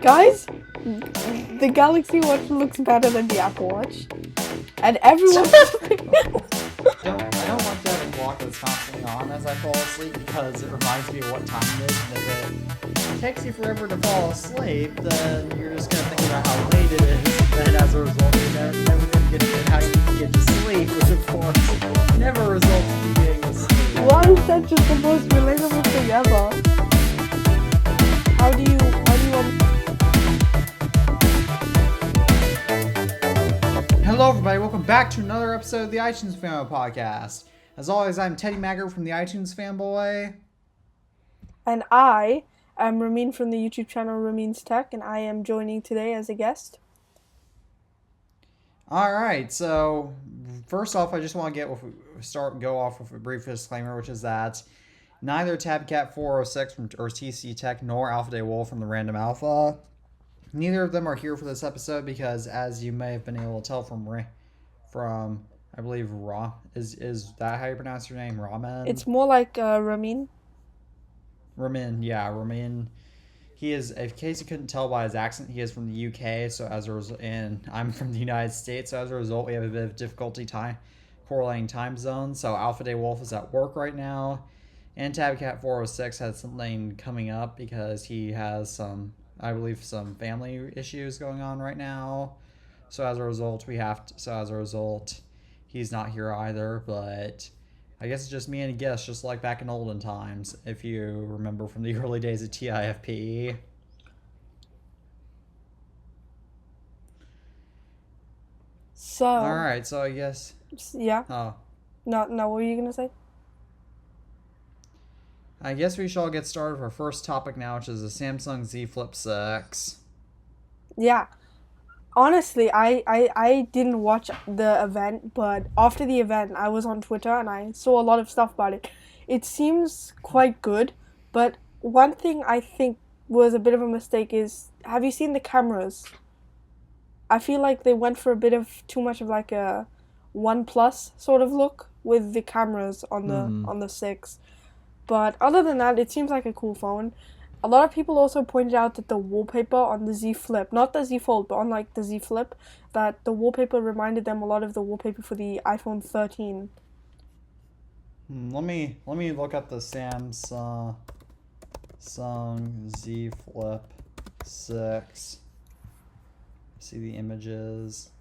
Guys, the Galaxy Watch looks better than the Apple Watch. And everyone... I don't want to have a clock that's constantly on as I fall asleep because it reminds me of what time it is, and if it takes you forever to fall asleep, then you're just going to think about how late it is, and as a result, you're never going to get to how you can get to sleep, which of course never results in you getting to sleep. Why is that just the most relatable thing ever? How do you Hello everybody, welcome back to another episode of the iTunes Fanboy Podcast. As always, I'm Teddy Maggart from the iTunes Fanboy. And I am Ramin from the YouTube channel Ramin's Tech, and I am joining today as a guest. Alright, so first off, I just want to go off with a brief disclaimer, which is that neither Tabcat 406 from TC Tech nor Alpha Day Wolf from the Random Alpha, neither of them are here for this episode because, as you may have been able to tell from I believe is that how you pronounce your name, Ramin? It's more like Ramin. Ramin, yeah, Ramin. He is, in case you couldn't tell by his accent, he is from the UK. So as a result, and I'm from the United States. So as a result, we have a bit of difficulty correlating time zones. So Alpha Day Wolf is at work right now, and Tabcat 406 has something coming up because he has some family issues going on right now. So as a result, he's not here either. But I guess it's just me and a guest, just like back in olden times, if you remember from the early days of TIFP. So. All right, so I guess. Yeah. Oh. No. What were you gonna say? I guess we shall get started with our first topic now, which is the Samsung Z Flip 6. Yeah. Honestly, I didn't watch the event, but after the event, I was on Twitter and I saw a lot of stuff about it. It seems quite good, but one thing I think was a bit of a mistake is, have you seen the cameras? I feel like they went for a bit of too much of like a OnePlus sort of look with the cameras on the 6. But other than that, it seems like a cool phone. A lot of people also pointed out that the wallpaper on the Z Flip, not the Z Fold, but on like the Z Flip, that the wallpaper reminded them a lot of the wallpaper for the iPhone 13. Let me look at the Samsung Z Flip 6. See the images.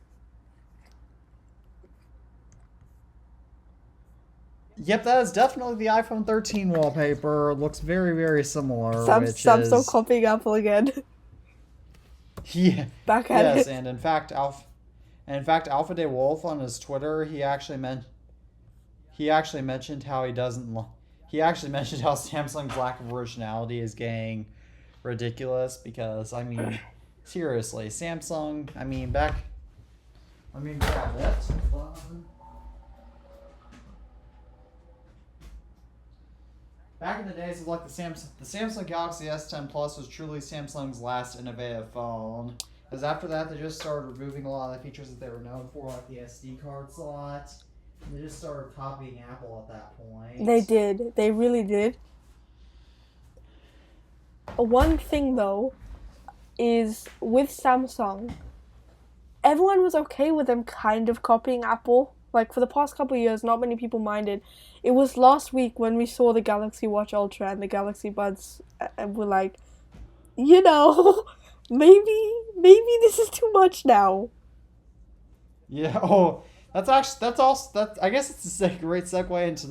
Yep, that is definitely the iPhone 13 wallpaper. Looks very, very similar. Samsung copying Apple again. Yeah. Back at it. Yes, and in fact, Alpha Day Wolf on his Twitter, he actually mentioned how Samsung's lack of originality is getting ridiculous because, I mean, seriously, Samsung, let me grab it. Back in the days of like the Samsung Galaxy S10 Plus was truly Samsung's last innovative phone. Because after that, they just started removing a lot of the features that they were known for, like the SD card slot. And they just started copying Apple at that point. They did. They really did. One thing though is with Samsung, everyone was okay with them kind of copying Apple. Like, for the past couple of years, not many people minded. It was last week when we saw the Galaxy Watch Ultra and the Galaxy Buds, and we're like, maybe this is too much now. Yeah. Oh, I guess it's a great segue into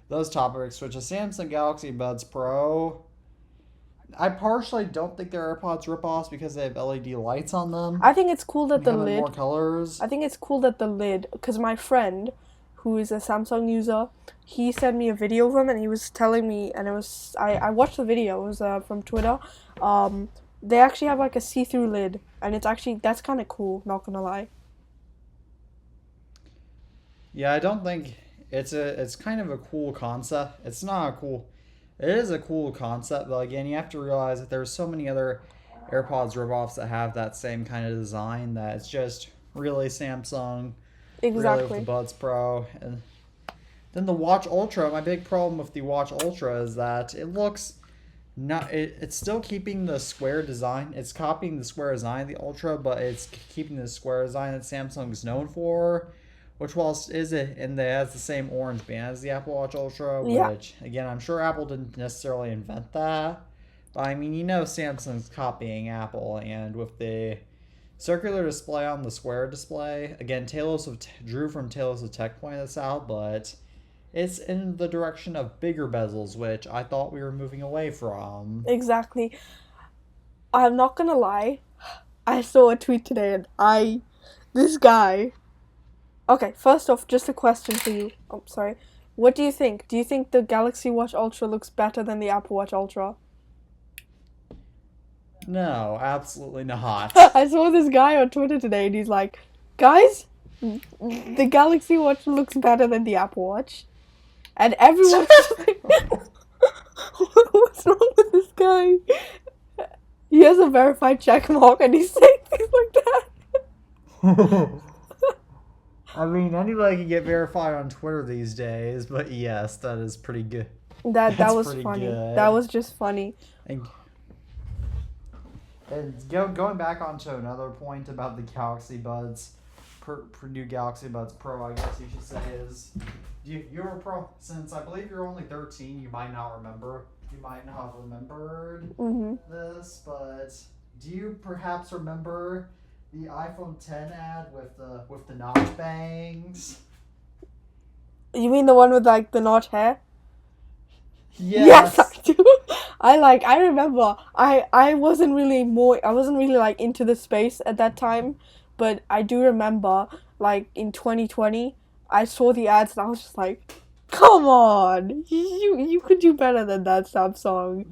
those topics, which is Samsung Galaxy Buds Pro. I partially don't think they're AirPods ripoffs because they have LED lights on them. I think it's cool that the lid. More colors. I think it's cool that the lid, because my friend, who is a Samsung user, he sent me a video of them and he was telling me, and I watched the video. It was from Twitter. They actually have like a see-through lid, and that's kind of cool. Not gonna lie. Yeah, I don't think it's kind of a cool concept. It's not a cool. It is a cool concept, but again, you have to realize that there's so many other AirPods ripoffs that have that same kind of design that it's just really Samsung. Exactly. Really with the Buds Pro. And then the Watch Ultra, my big problem with the Watch Ultra is that it looks It's still keeping the square design. It's copying the square design of the Ultra, but it's keeping the square design that Samsung's known for. Which whilst is it and it has the same orange band as the Apple Watch Ultra, Yeah, which again I'm sure Apple didn't necessarily invent that. But I mean, you know, Samsung's copying Apple, and with the circular display on the square display, again, Drew from Talos of Tech pointed this out, but it's in the direction of bigger bezels, which I thought we were moving away from. exactly. I'm not gonna lie. I saw a tweet today, and this guy. Okay, first off, just a question for you. Oh, sorry. What do you think? Do you think the Galaxy Watch Ultra looks better than the Apple Watch Ultra? No, absolutely not. I saw this guy on Twitter today, and he's like, "Guys, the Galaxy Watch looks better than the Apple Watch," and everyone's just like, "What's wrong with this guy? He has a verified check mark, and he's saying things like that." I mean, anybody can get verified on Twitter these days, but yes, that is pretty good. That That's was pretty funny. good. That was just funny. And, going back onto another point about the Galaxy Buds, new Galaxy Buds Pro, I guess you should say, is you're a pro. Since I believe you're only 13, you might not remember. You might not have remembered this, but do you perhaps remember the iPhone 10 ad with the notch bangs? You mean the one with like the notch hair? Yes. I do. I remember I wasn't really like into the space at that time, but I do remember like in 2020 I saw the ads and I was just like, come on, you could do better than that, Samsung.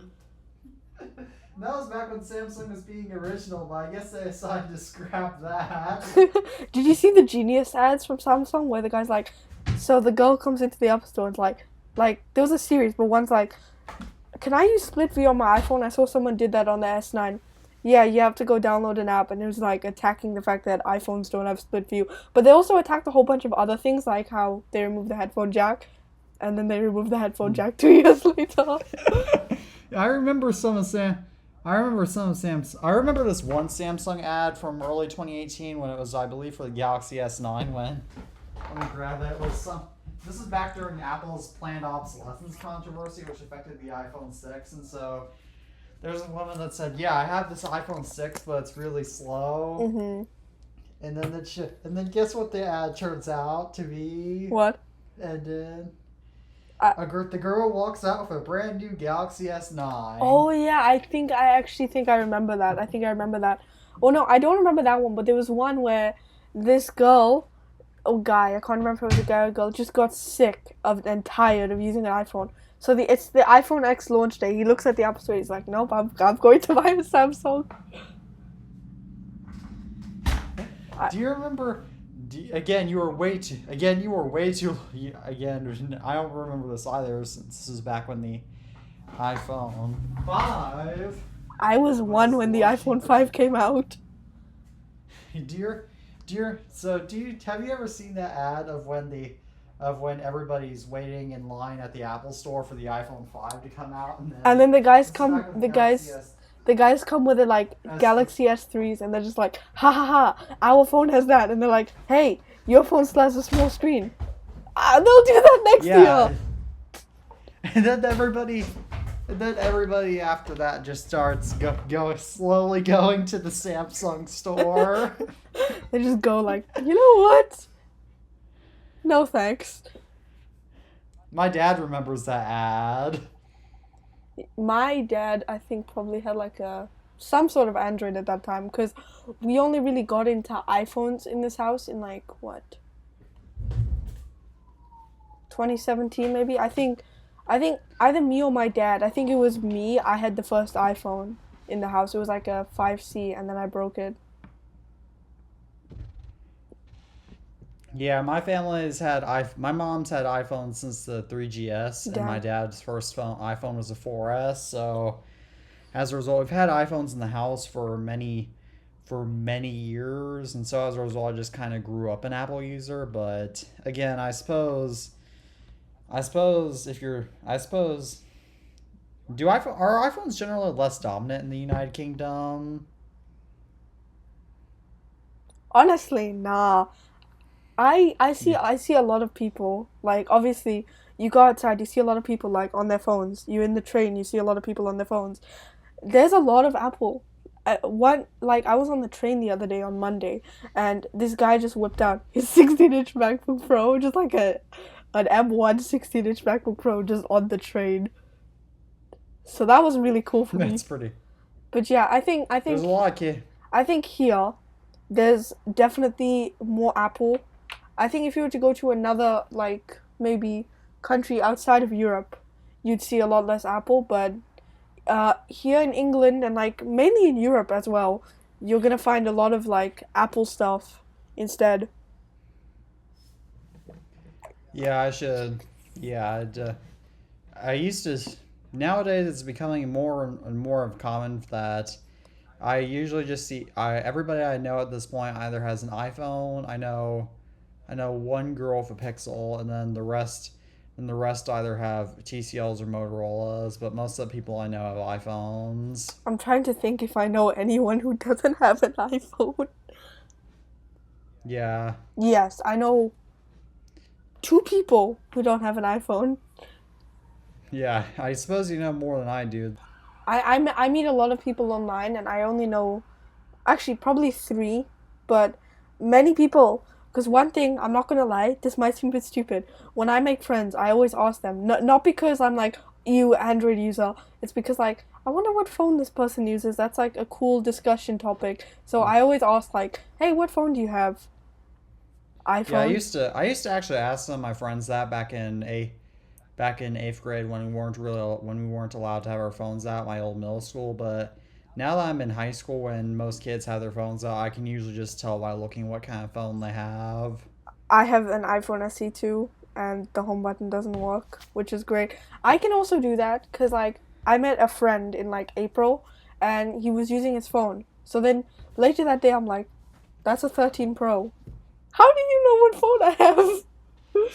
That was back when Samsung was being original, but I guess they decided to scrap that. Did you see the Genius ads from Samsung where the guy's like, so the girl comes into the App Store and like there was a series, but one's like, can I use split view on my iPhone? I saw someone did that on the S9. Yeah, you have to go download an app, and it was like attacking the fact that iPhones don't have split view. But they also attacked a whole bunch of other things, like how they removed the headphone jack, and then they removed the headphone jack 2 years later. I remember some of Sam. I remember I remember this one Samsung ad from early 2018 when it was, I believe, for the Galaxy S9. Let me grab it. It was some. This is back during Apple's planned obsolescence controversy, which affected the iPhone 6, and so there's a woman that said, "Yeah, I have this iPhone 6, but it's really slow." And then guess what the ad turns out to be? What? And then the girl walks out with a brand new Galaxy S9. Oh yeah, I actually think I remember that. I think I remember that. Oh no, I don't remember that one, but there was one where this girl, guy, I can't remember if it was a guy or a girl, just got sick of and tired of using an iPhone. So it's the iPhone X launch day. He looks at the App Store. He's like, "Nope, I'm going to buy a Samsung." Do you remember? Again, you were way too. Again, I don't remember this either. Since this is back when the iPhone 5. I was one when the iPhone 5 came out. Have you ever seen that ad of when everybody's waiting in line at the Apple Store for the iPhone 5 to come out, and then the guys come with it like Galaxy S3s, and they're just like, ha ha ha, our phone has that, and they're like, hey, your phone still has a small screen. They'll do that next year. And then everybody after that just starts slowly going to the Samsung store. They just go like, you know what? No thanks. My dad remembers that ad. My dad, I think, probably had like some sort of Android at that time, because we only really got into iPhones in this house in like what, 2017 maybe. I think either me or my dad. I think it was me. I had the first iPhone in the house. It was like a 5C, and then I broke it. Yeah, my mom's had iPhones since the 3GS, and my dad's first iPhone was a 4S. So, as a result, we've had iPhones in the house for many years, and so as a result, I just kind of grew up an Apple user. But again, I suppose Are iPhones generally less dominant in the United Kingdom? Honestly, nah. Yeah. I see a lot of people, like, obviously you go outside, you see a lot of people like on their phones. You're in the train, you see a lot of people on their phones. There's a lot of Apple. One, like, I was on the train the other day on Monday, and this guy just whipped out his 16-inch MacBook Pro, just like an M1 16-inch MacBook Pro, just on the train. So that was really cool for me. That's pretty. But yeah, There's a lot of kids. I think here there's definitely more Apple. I think if you were to go to another, like, maybe country outside of Europe, you'd see a lot less Apple. But here in England and like mainly in Europe as well, you're gonna find a lot of like Apple stuff instead. Yeah, I should. Yeah, I used to. Nowadays, it's becoming more and more of common that I usually just see. Everybody I know at this point either has an iPhone. I know one girl with a Pixel, and then the rest either have TCLs or Motorola's. But most of the people I know have iPhones. I'm trying to think if I know anyone who doesn't have an iPhone. Yeah, Yes, I know two people who don't have an iPhone. yeah. I suppose you know more than I do. I meet a lot of people online, and I only know actually probably three, but many people. Because one thing, I'm not gonna lie, this might seem a bit stupid. When I make friends, I always ask them, not because I'm like, you Android user, it's because like, I wonder what phone this person uses. That's like a cool discussion topic. So I always ask like, hey, what phone do you have? Yeah, iPhone? I used to actually ask some of my friends that back in eighth grade when we weren't allowed to have our phones out, my old middle school. But now that I'm in high school, when most kids have their phones out, I can usually just tell by looking what kind of phone they have. I have an iPhone SE too, and the home button doesn't work, which is great. I can also do that because like I met a friend in like April, and he was using his phone. So then later that day, I'm like, "That's a 13 Pro. How do you know what phone I have?"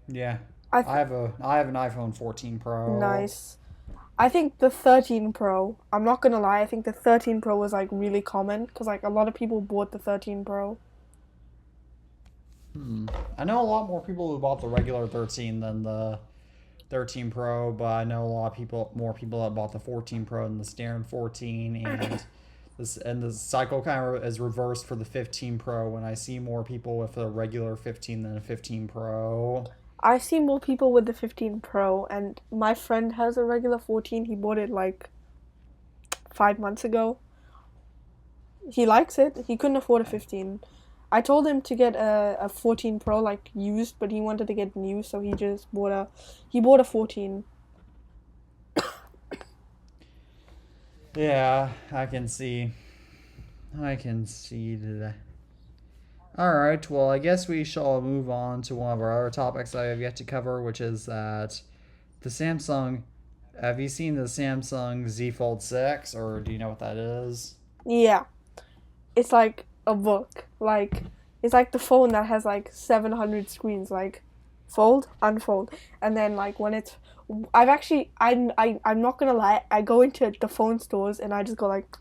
Yeah, I th- I have an iPhone 14 Pro. nice. I think the 13 Pro. I'm not gonna lie. I think the 13 Pro was like really common because like a lot of people bought the 13 Pro. Hmm. I know a lot more people who bought the regular 13 than the 13 Pro, but I know a lot of more people that bought the 14 Pro than the standard 14, and the cycle kind of is reversed for the 15 Pro when I see more people with a regular 15 than a 15 Pro. I see more people with the 15 Pro, and my friend has a regular 14. He bought it like 5 months ago. He likes it. He couldn't afford a 15. I told him to get a 14 Pro like used, but he wanted to get new, so he bought a 14. Yeah, I can see that. All right, well, I guess we shall move on to one of our other topics I have yet to cover, which is that the Samsung. Have you seen the Samsung Z Fold 6, or do you know what that is? Yeah, it's like a book. Like it's like the phone that has like 700 screens. Like fold, unfold, and then like when it's I've actually I'm not gonna lie. I go into the phone stores and I just go like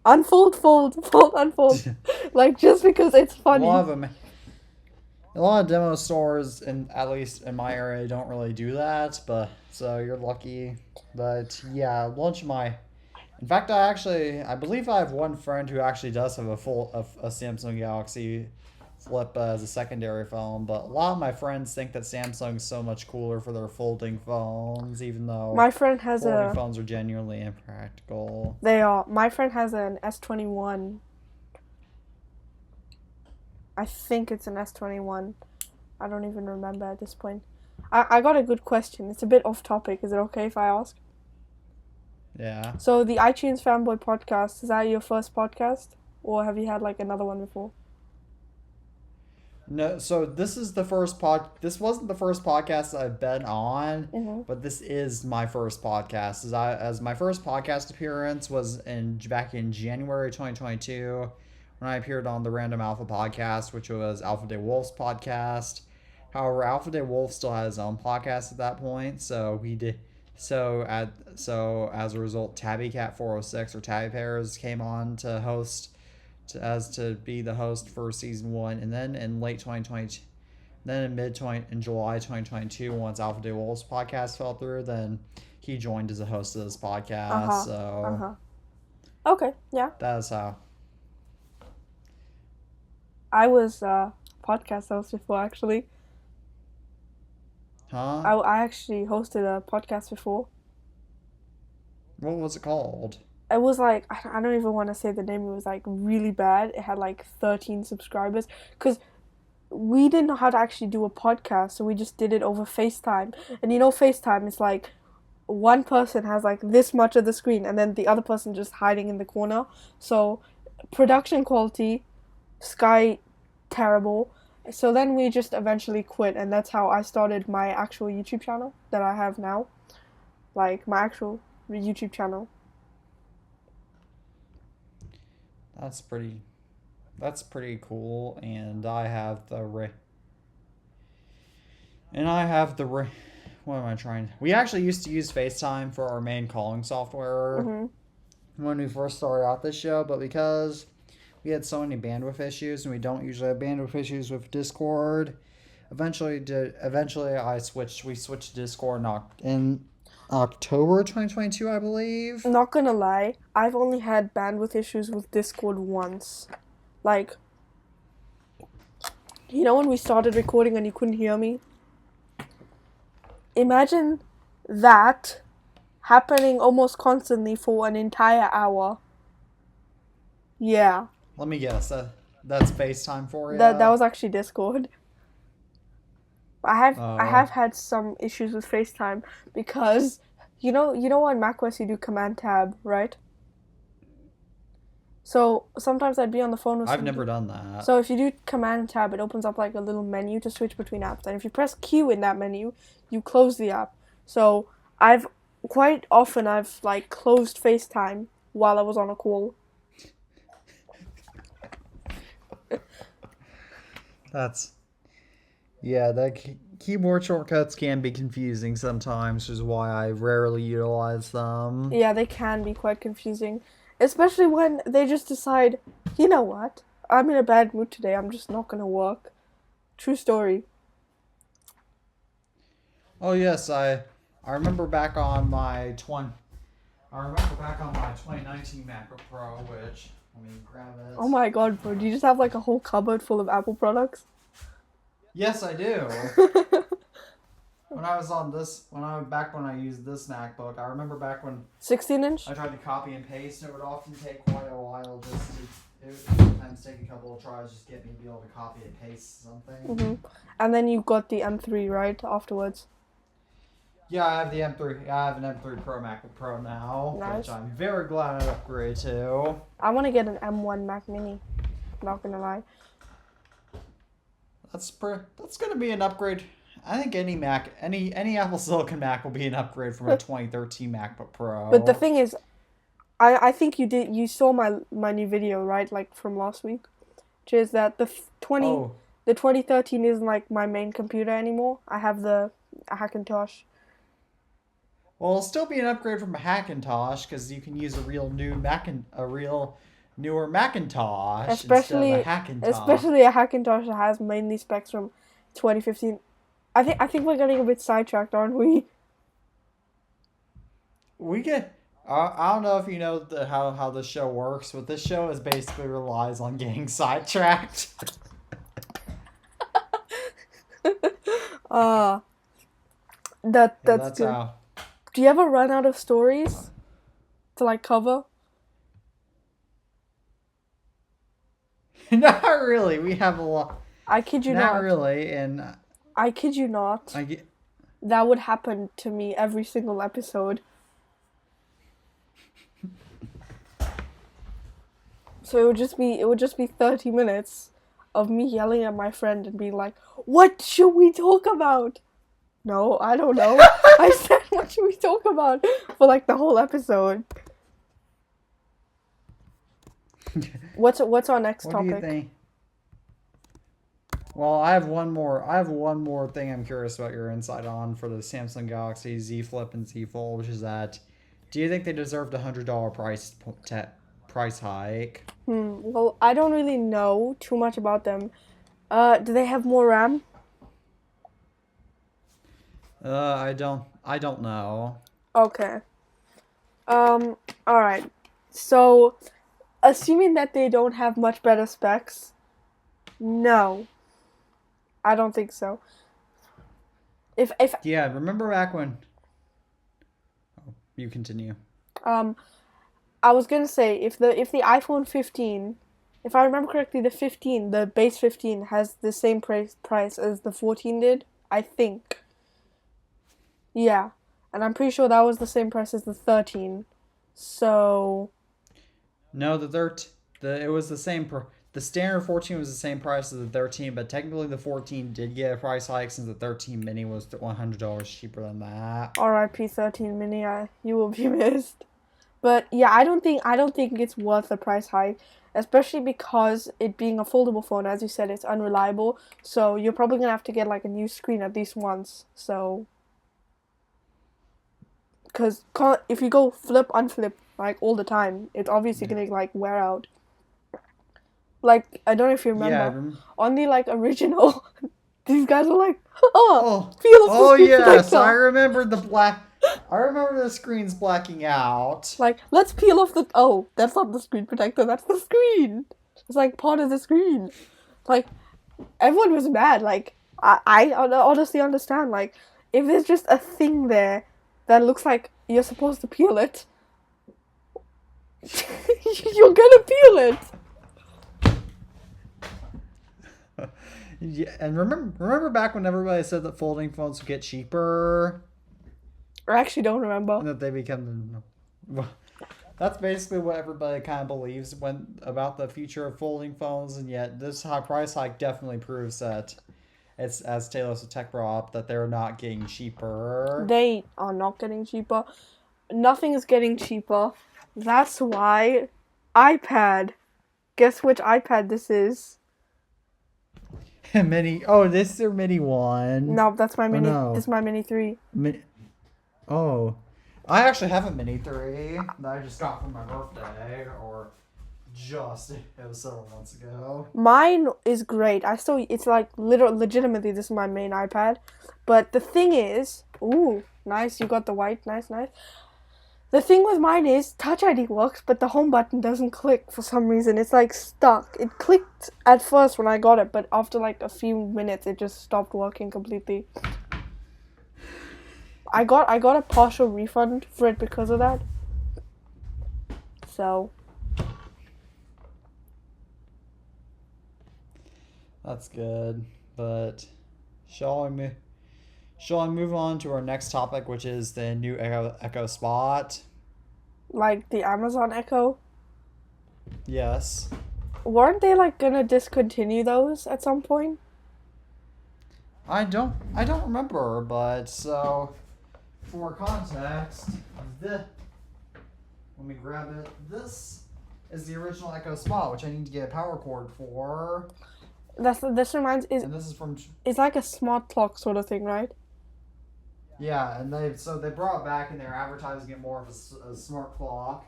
unfold, fold, fold, unfold, like just because it's A lot funny. of them, a lot of demo stores, and at least in my area, don't really do that. But so you're lucky. But yeah, launch my. In fact, I believe I have one friend who actually does have a Samsung Galaxy Flip as a secondary phone. But a lot of my friends think that Samsung's so much cooler for their folding phones, even though My friend has folding a phones are genuinely impractical. they are my friend has an S21. I think it's an S21. I don't even remember at this point. I got a good question. It's a bit off topic. Is it okay if I ask? Yeah. So the iTunes Fanboy podcast, is that your first podcast? Or have you had like another one before? No, so this is the first pod. This wasn't the first podcast I've been on, Mm-hmm. but this is my first podcast. As my first podcast appearance was in back in January 2022 when I appeared on the Random Alpha podcast, which was Alpha Day Wolf's podcast. However, Alpha Day Wolf still had his own podcast at that point, so we did So as a result, Tabby Cat 406 or Tabby Pears came on to host to be the host for season 1, and then in late 2020, then in July 2022, once Alpha De Wolf's podcast fell through, then he joined as a host of this podcast. So Okay, yeah. that's how. I was podcast host before, actually. Huh? I actually hosted a podcast before. What was it called? It was like, I don't even want to say the name. It was like really bad. It had like 13 subscribers because we didn't know how to actually do a podcast, so we just did it over FaceTime. And FaceTime is like one person has like this much of the screen and then the other person just hiding in the corner. So production quality, sky terrible. So then we just eventually quit, and that's how I started my actual YouTube channel that I have now. Like my actual YouTube channel. That's pretty cool, and I have the what am I trying? We actually used to use FaceTime for our main calling software when we first started out this show, but because we had so many bandwidth issues, and we don't usually have bandwidth issues with Discord, eventually we switched to Discord in October 2022, I believe. Not gonna lie, I've only had bandwidth issues with Discord once. Like, when we started recording and you couldn't hear me? Imagine that happening almost constantly for an entire hour. Yeah. Let me guess. That's FaceTime for you? That was actually Discord. I have had some issues with FaceTime because you know on macOS you do Command Tab, right? So sometimes I'd be on the phone with I've never done that. So if you do Command Tab, it opens up like a little menu to switch between apps, and if you press Q in that menu, you close the app. So quite often like closed FaceTime while I was on a call. The keyboard shortcuts can be confusing sometimes, which is why I rarely utilize them. Yeah, they can be quite confusing. Especially when they just decide, you know what? I'm in a bad mood today, I'm just not gonna work. True story. Oh yes, I remember back on my 2019 MacBook Pro, which, let me grab it. Oh my god, bro, do you just have like a whole cupboard full of Apple products? Yes, I do. When I used this MacBook, I remember back when 16-inch? I tried to copy and paste, and it would often take quite a while it would sometimes take a couple of tries just to get me to be able to copy and paste something. And then you got the M3, right, afterwards? Yeah, I have the M3. I have an M3 Pro MacBook Pro now, nice. Which I'm very glad I upgraded to. I want to get an M1 Mac Mini, not gonna lie. That's gonna be an upgrade. I think any Apple Silicon Mac will be an upgrade from a 2013 MacBook Pro. But the thing is, I think you saw my new video, right, like from last week, which is that the 2013 isn't like my main computer anymore. I have the Hackintosh. Well, it'll still be an upgrade from a Hackintosh because you can use a real newer Macintosh Especially instead of a Hackintosh. Especially a Hackintosh that has mainly specs from 2015. I think we're getting a bit sidetracked, aren't we? We get. I don't know if you know how this show works, but this show is basically relies on getting sidetracked. That's good. How... Do you ever run out of stories to like cover? Not really. We have a lot. I kid you not. Not really, and I kid you not. That would happen to me every single episode. So it would just be 30 minutes of me yelling at my friend and being like, "What should we talk about?" No, I don't know. I said, "What should we talk about?" for like the whole episode. What's our next topic? What do you think? Well, I have one more. I have one more thing I'm curious about your insight on for the Samsung Galaxy Z Flip and Z Fold, which is that, do you think they deserved $100 price hike? Well, I don't really know too much about them. Do they have more RAM? I don't know. Okay. All right. So, assuming that they don't have much better specs, no, I don't think so. If Yeah, remember back when? Oh, you continue. um I was gonna say if the iPhone 15, if I remember correctly, the base 15 has the same price as the 14 did. I think. Yeah, and I'm pretty sure that was the same price as the 13. So No, it was the same. The standard 14 was the same price as the 13, but technically the 14 did get a price hike since the 13 mini was $100 cheaper than that. R.I.P. 13 mini, you will be missed. But yeah, I don't think it's worth the price hike, especially because it being a foldable phone, as you said, it's unreliable. So you're probably gonna have to get like a new screen at least once. So because if you go flip unflip like all the time, it's obviously gonna like wear out. Like I don't know if you Yeah. remember on the like original, these guys are like, Oh. peel off the Oh screen yes, I protector. remember the black. I remember the screens blacking out. Like, let's peel off the. Oh, that's not the screen protector. That's the screen. It's like part of the screen. Like, everyone was mad. Like, I honestly understand. Like, if there's just a thing there that looks like you're supposed to peel it, you're gonna peel it. Yeah, and remember back when everybody said that folding phones would get cheaper I actually don't remember. and that they become well, that's basically what everybody kind of believes about the future of folding phones, and yet this high price hike definitely proves that it's, as Taylor Tech brought up, that they're not getting cheaper. They are not getting cheaper. Nothing is getting cheaper. That's why iPad. Guess which iPad this is? Mini. Oh, this is their mini one. No, that's my mini. No. This is my mini 3. Oh, I actually have a mini 3 that I just got for my birthday, or it was several months ago. Mine is great. It's like legitimately, this is my main iPad. But the thing is, ooh, nice, you got the white, nice. The thing with mine is Touch ID works, but the home button doesn't click for some reason. It's like stuck. It clicked at first when I got it, but after like a few minutes, it just stopped working completely. I got a partial refund for it because of that. So That's good, but shall I move on to our next topic, which is the new Echo Spot? like the Amazon Echo, Yes. weren't they like gonna discontinue those at some point? I don't remember, but so for context, let me grab it. This is the original Echo Spot, which I need to get a power cord for. This reminds And this is from it's like a smart clock sort of thing, right? yeah, and they brought it back and they're advertising it more of a smart clock.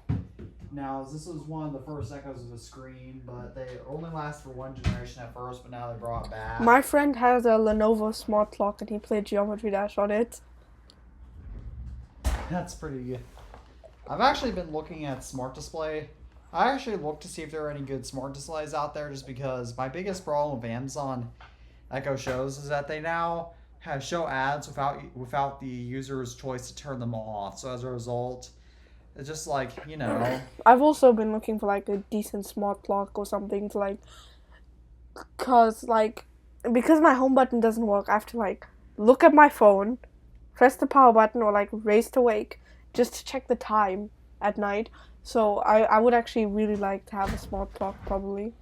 Now, this was one of the first Echoes with a screen, but they only last for one generation at first, but now they brought it back. My friend has a Lenovo smart clock and he played Geometry Dash on it. That's pretty good. I've actually been looking at smart display. I actually looked to see if there are any good smart displays out there, just because my biggest problem with Amazon Echo shows is that they now show ads without the user's choice to turn them off. So as a result, it's just like, I've also been looking for like a decent smart clock or something to like, because my home button doesn't work, I have to like look at my phone, press the power button or like raise to wake just to check the time at night. So I would actually really like to have a smart clock probably.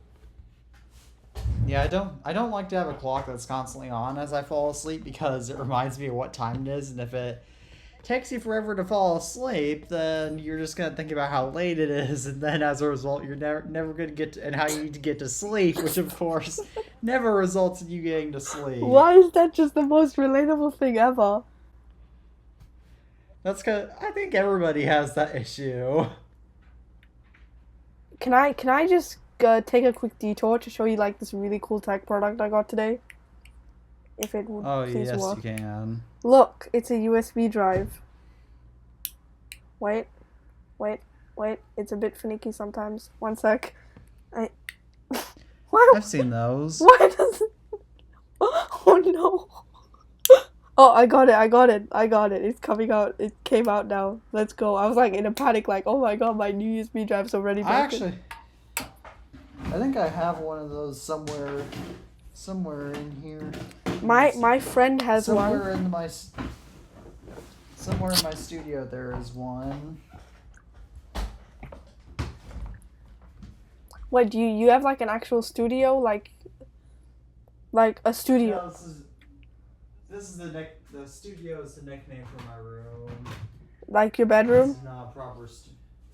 Yeah, I don't like to have a clock that's constantly on as I fall asleep, because it reminds me of what time it is, and if it takes you forever to fall asleep, then you're just gonna think about how late it is, and then as a result, you're never gonna get to, and how you need to get to sleep, which of course never results in you getting to sleep. Why is that just the most relatable thing ever? That's because I think everybody has that issue. Can I just take a quick detour to show you like this really cool tech product I got today? If it would please yes, work. you can. Look, it's a USB drive. Wait. It's a bit finicky sometimes. One sec. Why? I've seen those. Why does it... Oh no. Oh, I got it. It's coming out. It came out now. Let's go. I was like in a panic, like, oh my god, my new USB drive's already broken. I think I have one of those somewhere in here. My friend has one. Somewhere in my studio there is one. What, do you have like an actual studio, like a studio? No, this is the studio is the nickname for my room. Like your bedroom? This is not a proper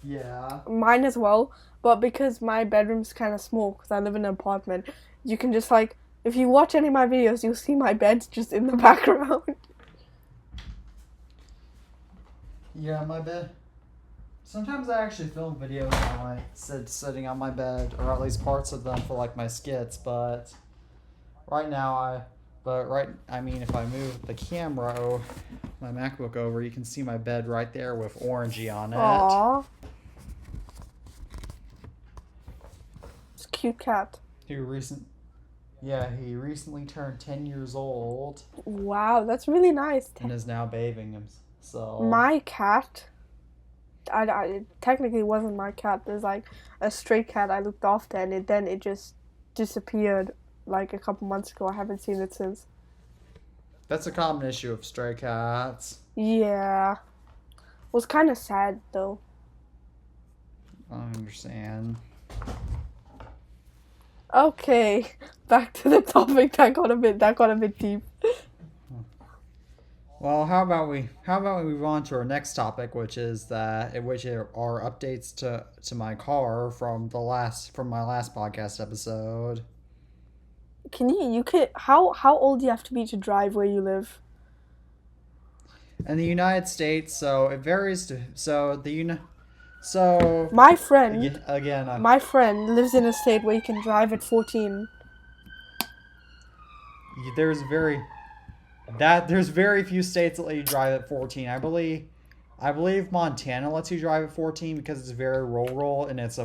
yeah. Mine as well, but because my bedroom's kind of small, because I live in an apartment, you can just like, if you watch any of my videos, you'll see my bed's just in the background. Yeah, my bed. Sometimes I actually film videos on sitting on my bed, or at least parts of them for like my skits. But right now, if I move the camera, my MacBook over, you can see my bed right there with orangey on it. Aww. It's a cute cat. He recently turned 10 years old. Wow, that's really nice. And is now bathing him. So my cat, it technically wasn't my cat. There's like a stray cat I looked after, and it just disappeared like a couple months ago. I haven't seen it since. That's a common issue of stray cats. Yeah, it was kind of sad though. I understand. Okay, back to the topic. That got a bit deep. Well, how about we move on to our next topic, which are updates to my car from my last podcast episode. How old do you have to be to drive where you live? In the United States, so it varies My friend again my friend lives in a state where you can drive at 14. There's very few states that let you drive at 14. I believe Montana lets you drive at 14 because it's very rural and it's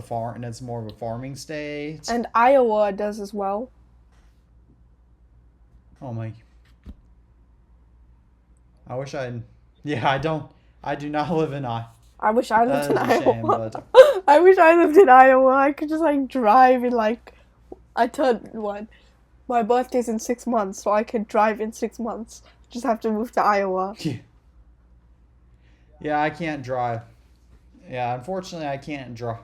more of a farming state. And Iowa does as well. Oh my. I do not live in Iowa. I wish I lived in Iowa. Shame, but... I wish I lived in Iowa. I could just like drive in like, I turned one. My birthday's in 6 months, so I could drive in 6 months. Just have to move to Iowa. Yeah, I can't drive. Yeah, unfortunately, I can't drive.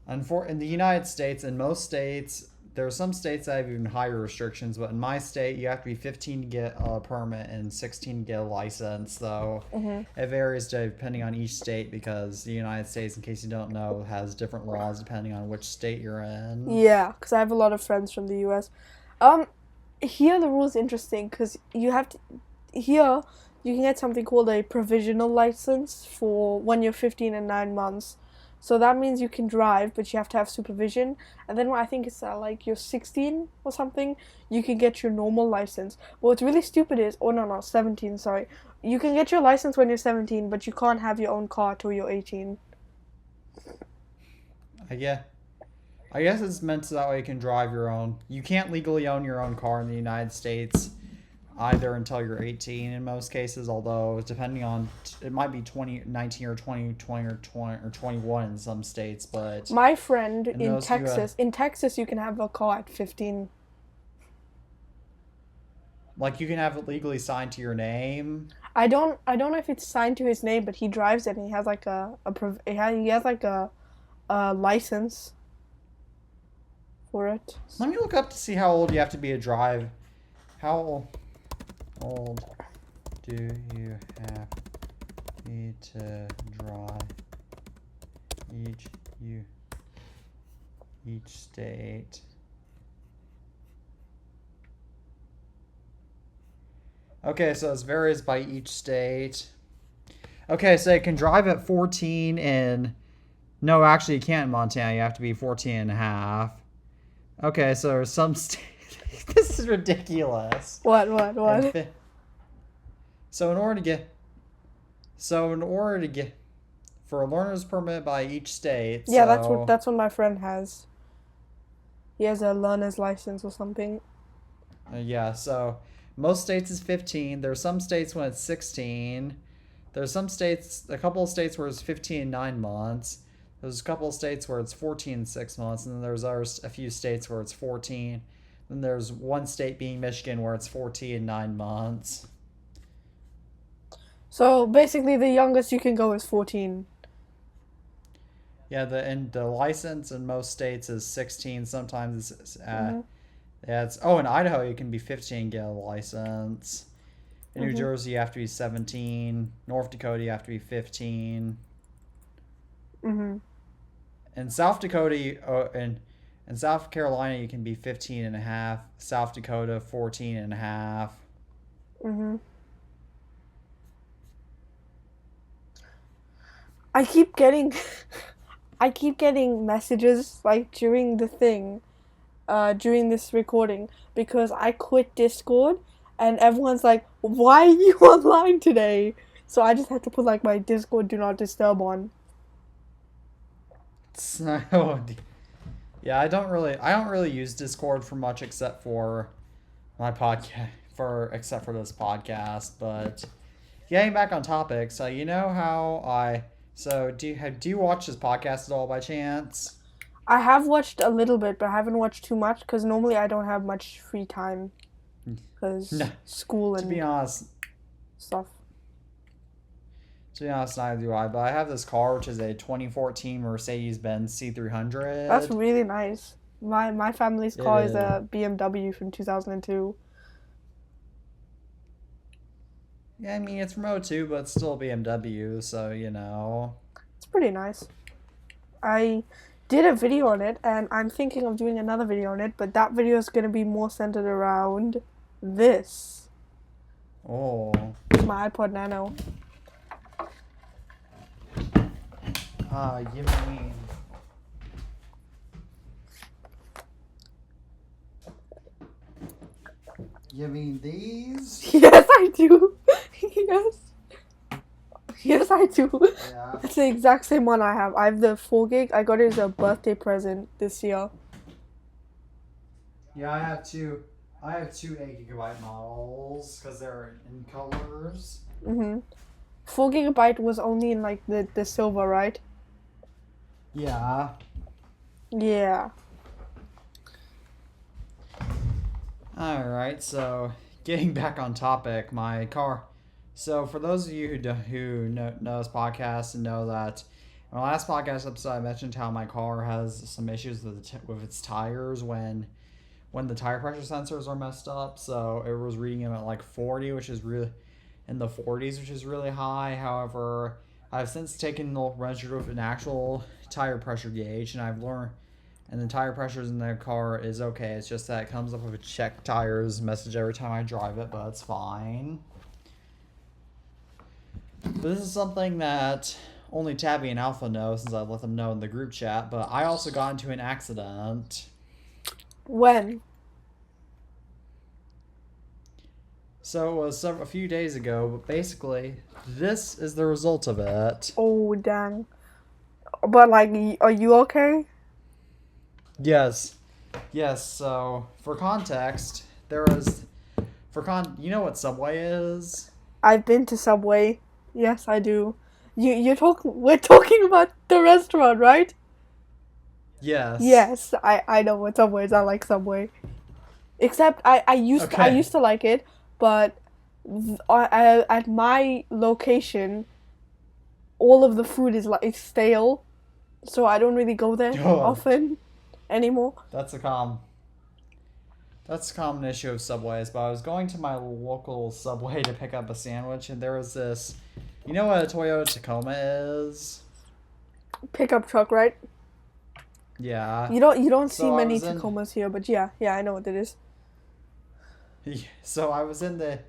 In the United States, in most states, there are some states that have even higher restrictions, but in my state, you have to be 15 to get a permit and 16 to get a license, though. Mm-hmm. It varies depending on each state because the United States, in case you don't know, has different laws depending on which state you're in. Yeah, because I have a lot of friends from the US. Here the rule's interesting because you can get something called a provisional license for when you're 15 and 9 months. So that means you can drive, but you have to have supervision. And then when I think it's like you're 16 or something, you can get your normal license. But what's really stupid is, 17, sorry. You can get your license when you're 17, but you can't have your own car till you're 18. I guess it's meant so that way you can drive your own. You can't legally own your own car in the United States either until you're 18 in most cases, although depending on, it might be 19 or 20 or 21 in some states, but... My friend in Texas, you can have a car at 15. Like, you can have it legally signed to your name? I don't know if it's signed to his name, but he drives it and he has like a license for it. Let me look up to see how old you have to be to drive. How old do you have to be to drive each state? Okay, so it varies by each state. Okay, so you can drive at 14 in... No, actually, you can't in Montana. You have to be 14 and a half. Okay, so there's some states... This is ridiculous. And What? so in order to get... So in order to get... For a learner's permit by each state, Yeah, so... that's what my friend has. He has a learner's license or something. Yeah, so most states is 15. There's some states when it's 16. There's some states, a couple of states where it's 15 and 9 months. There's a couple of states where it's 14 and 6 months. And then there's a few states where it's 14. Then there's one state being Michigan where it's 14 and 9 months. So basically, the youngest you can go is 14. Yeah, the license in most states is 16. Sometimes it's yeah, in Idaho you can be 15 and get a license. In New Jersey you have to be 17. North Dakota you have to be 15. In South Dakota in South Carolina you can be 15 and a half. South Dakota 14 and a half. I keep getting I keep getting messages like during the thing, during this recording, because I quit Discord and everyone's like, "Why are you online today?" So I just had to put like my Discord do not disturb on. Yeah, I don't really use Discord for much except for my podcast except for this podcast, but getting back on topic, so you know how do you watch this podcast at all by chance? I have watched a little bit, but I haven't watched too much because normally I don't have much free time because No, school to and be honest, stuff. neither do I. But I have this car, which is a 2014 Mercedes-Benz C300. That's really nice. My family's car is a BMW from 2002. Yeah, I mean it's from '02, but it's still a BMW, so you know. It's pretty nice. I did a video on it, and I'm thinking of doing another video on it, but that video is going to be more centered around this. Oh. It's my iPod Nano. You mean... You mean these? Yes, I do. Yes. Yes, I do. Yeah. It's the exact same one I have. I have the 4 gig. I got it as a birthday present this year. Yeah, I have two 8GB models because they're in colors. 4 gigabyte was only in like the silver, right? Yeah. Yeah. Alright, so getting back on topic, my car. So for those of you who know this podcast and know that in my last podcast episode I mentioned how my car has some issues with its tires when the tire pressure sensors are messed up. So it was reading them at like 40, which is really in the 40s, which is really high. However, I've since taken the measured with an actual tire pressure gauge, and I've learned, and the tire pressures in the car is okay. It's just that it comes up with a check tires message every time I drive it, but it's fine. But this is something that only Tabby and Alpha know, since I let them know in the group chat, but I also got into an accident. When? So it was a few days ago, but basically, this is the result of it. Oh, dang. But, like, are you okay? Yes. Yes, so, for context, you know what Subway is? I've been to Subway. Yes, I do. We're talking about the restaurant, right? Yes. Yes, I know what Subway is. I like Subway. Except I used to like it, but at my location, all of the food is like stale, so I don't really go there often anymore. That's a common issue of Subways. But I was going to my local Subway to pick up a sandwich, and there was this. You know what a Toyota Tacoma is? Pickup truck, right? Yeah. You don't see many Tacomas here, but yeah, I know what it is. So I was in the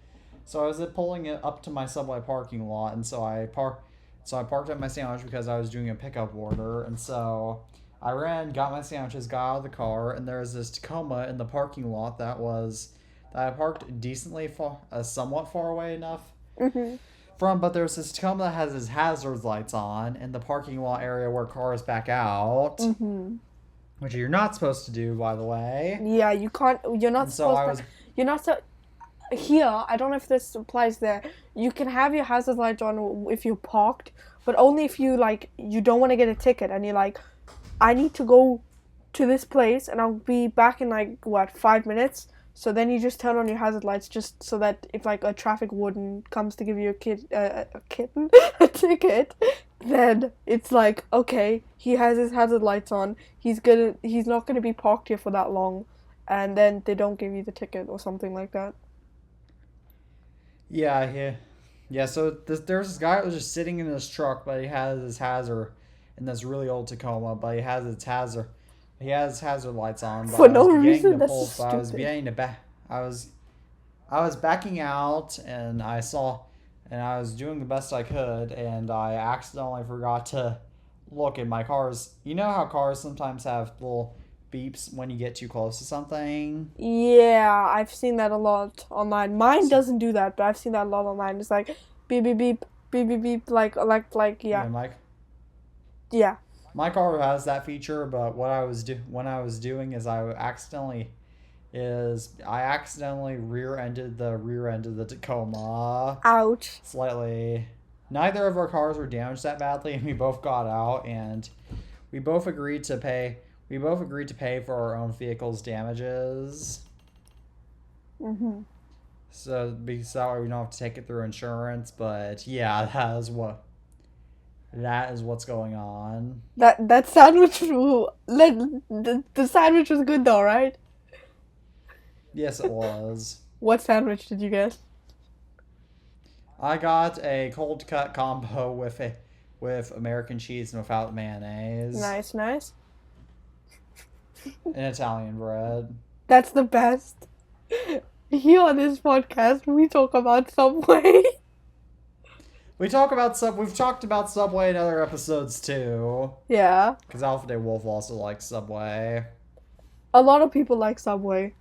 So I was pulling it up to my subway parking lot, and so I parked up my sandwich because I was doing a pickup order, and so I ran, got my sandwiches, got out of the car, and there was this Tacoma in the parking lot that I parked decently far, somewhat far away enough Mm-hmm. from, but there's this Tacoma that has its hazard lights on in the parking lot area where cars back out, Mm-hmm. which you're not supposed to do, by the way. Yeah, you can't. You're not And so I supposed was to. You're not so. Here, I don't know if this applies there. You can have your hazard lights on if you're parked, but only if you don't want to get a ticket and you're like, I need to go to this place and I'll be back in 5 minutes. So then you just turn on your hazard lights just so that if a traffic warden comes to give you a kitten a ticket, then it's like, okay, he has his hazard lights on. He's not gonna be parked here for that long, and then they don't give you the ticket or something like that. Yeah. So there's this guy that was just sitting in his truck, but he has his hazard in this really old Tacoma, but he has its hazard. He has hazard lights on, but For I was no beginning reason, to that's pull. so But I was stupid. beginning to back. I was backing out, and I was doing the best I could, and I accidentally forgot to look at my cars. You know how cars sometimes have little beeps when you get too close to something. Yeah, I've seen that a lot online. Mine doesn't do that, but I've seen that a lot online. It's like beep beep beep beep beep beep Yeah, yeah. Yeah. my car has that feature, but when I was doing is I accidentally rear-ended the rear end of the Tacoma Ouch. slightly. Neither of our cars were damaged that badly, and we both got out, and we both agreed to pay. We both agreed to pay for our own vehicle's damages. Mhm. So because that way we don't have to take it through insurance. But yeah, that is what's going on. That sandwich the sandwich was good though, right? Yes, it was. What sandwich did you get? I got a cold cut combo with American cheese and without mayonnaise Nice, nice. and Italian bread. That's the best. Here on this podcast, we talk about Subway. We've talked about Subway in other episodes too. Yeah. Because Alpha Day Wolf also likes Subway. A lot of people like Subway.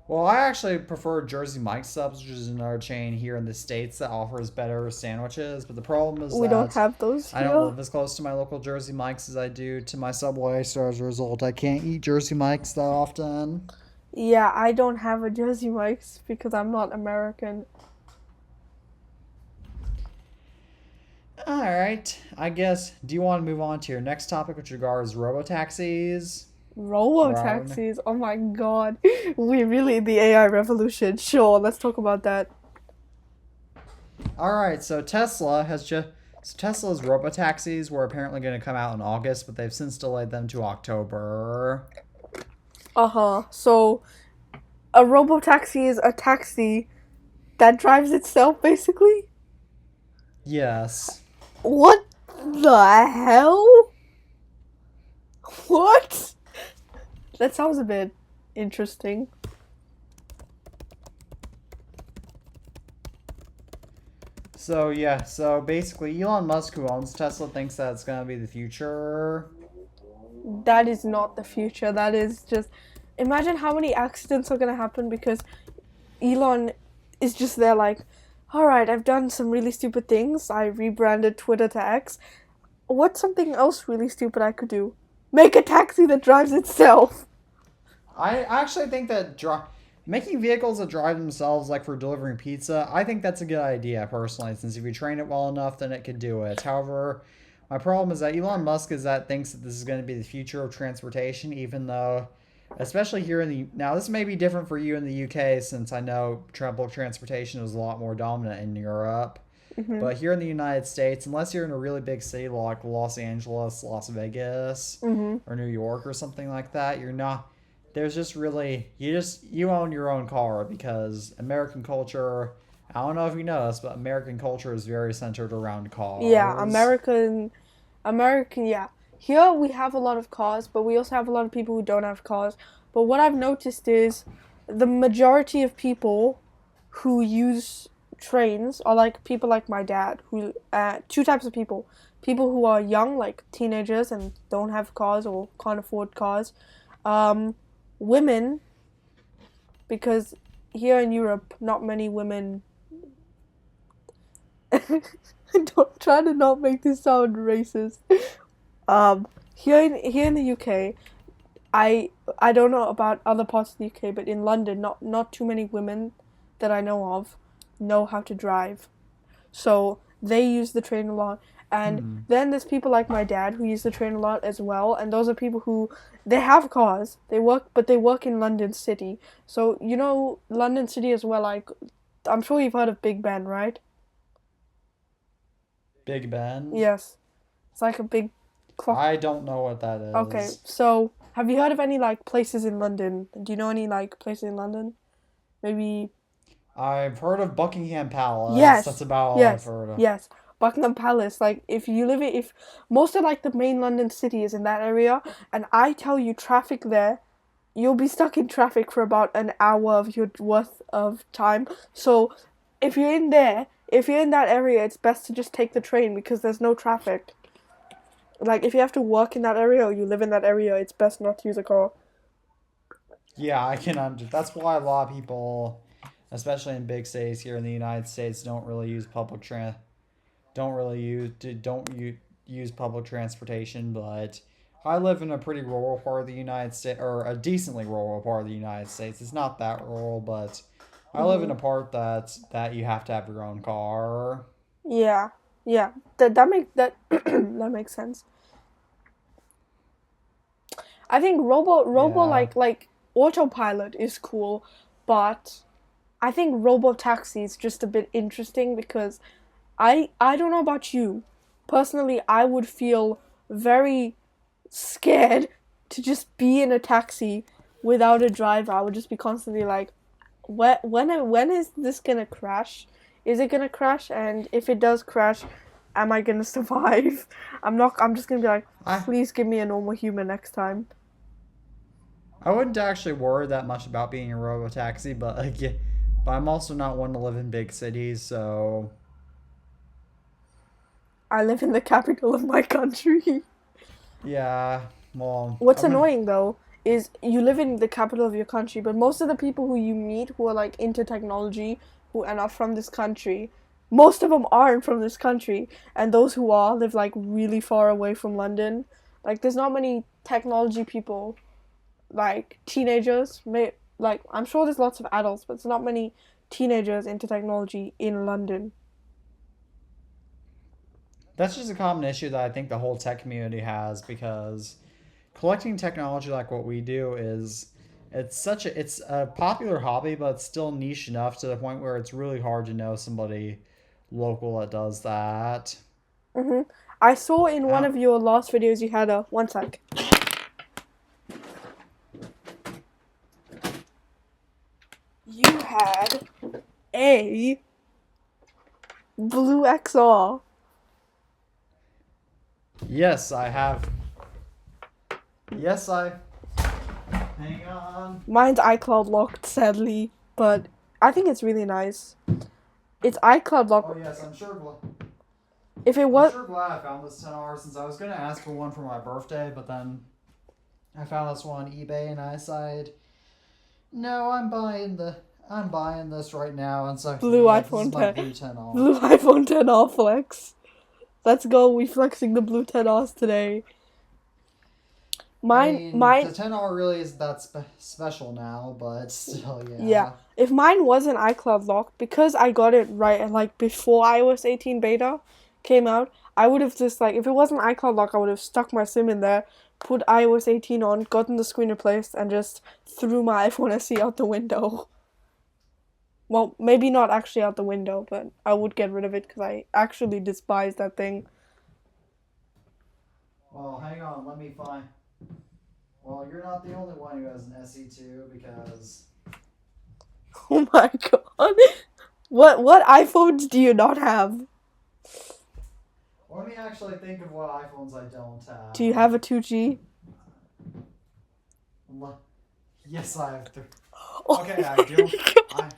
Well, I actually prefer Jersey Mike's Subs, which is another chain here in the States that offers better sandwiches. But the problem is We don't that have those I don't here. live as close to my local Jersey Mike's as I do to my Subway, so as a result, I can't eat Jersey Mike's that often. Yeah, I don't have a Jersey Mike's because I'm not American. Alright, I guess, do you want to move on to your next topic, which regards robotaxis? Robo Brown. taxis. Oh my god. We really in the AI revolution. Sure, let's talk about that. Alright, so Tesla's robotaxis were apparently going to come out in August, but they've since delayed them to October. Uh-huh. So a robo taxi is a taxi that drives itself basically? Yes. What the hell? What? That sounds a bit interesting. So basically Elon Musk, who owns Tesla, thinks that it's going to be the future. That is not the future. That is just. Imagine how many accidents are gonna happen because Elon is just there like, alright, I've done some really stupid things. I rebranded Twitter to X. What's something else really stupid I could do? Make a taxi that drives itself. I actually think that making vehicles that drive themselves, like for delivering pizza, I think that's a good idea, personally, since if you train it well enough, then it could do it. However, my problem is that Elon Musk thinks that this is going to be the future of transportation, even though, especially here now this may be different for you in the UK, since I know public transportation is a lot more dominant in Europe. Mm-hmm. But here in the United States, unless you're in a really big city like Los Angeles, Las Vegas, Mm-hmm. or New York or something like that, you're not. There's just really you own your own car because American culture. I don't know if you know this, but American culture is very centered around cars. Yeah, American, yeah. Here we have a lot of cars, but we also have a lot of people who don't have cars. But what I've noticed is the majority of people who use trains are like people like my dad, who two types of people. People who are young, like teenagers, and don't have cars or can't afford cars. Um, Women, because here in Europe, not many women. Don't try to not make this sound racist. Here in the UK, I don't know about other parts of the UK, but in London, not too many women that I know of know how to drive. So they use the train a lot. And then there's people like my dad who use the train a lot as well. And those are people who they have cars. But they work in London City. So you know London City as well. Like I'm sure you've heard of Big Ben, right? Big Ben? Yes, it's like a big clock. I don't know what that Okay, is. so have you heard of any like places in London? Do you know any like places in London? Maybe. I've heard of Buckingham Palace. That's Yes, about all I've yes, heard of. yes. Buckingham Palace. Like, if most of like the main London city is in that area, and I tell you, traffic there, you'll be stuck in traffic for about an hour of your worth of time. So, if you're in that area, it's best to just take the train because there's no traffic. Like, if you have to work in that area or you live in that area, it's best not to use a car. Yeah, I can that's why a lot of people, especially in big cities here in the United States, don't really use use public transportation, but I live in a pretty rural part of the United States, or a decently rural part of the United States. It's not that rural, but I live in Mhm. a part that you have to have your own car. Yeah, yeah. That that makes sense. I think robo Yeah. like autopilot is cool, but I think robo taxi is just a bit interesting because I don't know about you. Personally, I would feel very scared to just be in a taxi without a driver. I would just be constantly like, when is this gonna crash? Is it gonna crash? And if it does crash, am I gonna survive? I'm not. I'm just gonna be like, I please give me a normal human next time. I wouldn't actually worry that much about being a robo taxi, but again, but I'm also not one to live in big cities, so I live in the capital of my country. yeah. Well, What's I'm gonna. annoying though is you live in the capital of your country, but most of the people who you meet who are like into technology who and are from this country, most of them aren't from this country, and those who are live like really far away from London. Like there's not many technology people, like teenagers. Like I'm sure there's lots of adults, but there's not many teenagers into technology in London. That's just a common issue that I think the whole tech community has because collecting technology like what we do is it's a popular hobby, but it's still niche enough to the point where it's really hard to know somebody local that does that. Mhm. I saw in one Uh, of your last videos you had a one sec. You had a blue XR. yes, I have. Yes, I. Hang on. Mine's iCloud locked, sadly, but I think it's really nice. It's iCloud Oh locked. yes, If it I'm was, sure glad I found this 10R since I was gonna ask for one for my birthday, but then I found this one on eBay and I decided, no, I'm buying this right now, and so blue yeah, this is iPhone my 10, blue 10R. blue iPhone 10R flex. Let's go. We flexing the blue 10Rs today. I Mine, mean, mine, the 10R really is that special now, but still, yeah. yeah. If mine wasn't iCloud locked, because I got it right and like before iOS 18 beta came out, I would have just like if it wasn't iCloud lock, I would have stuck my SIM in there, put iOS 18 on, gotten the screen replaced, and just threw my iPhone SE out the window. Well, maybe not actually out the window, but I would get rid of it because I actually despise that thing. Well, hang on, let me find. Well, you're not the only one who has an SE2 because. Oh my god. What iPhones do you not have? Let me actually think of what iPhones I don't have. Do you have a 2G? Yes, I have three. Oh Okay, I my do. god.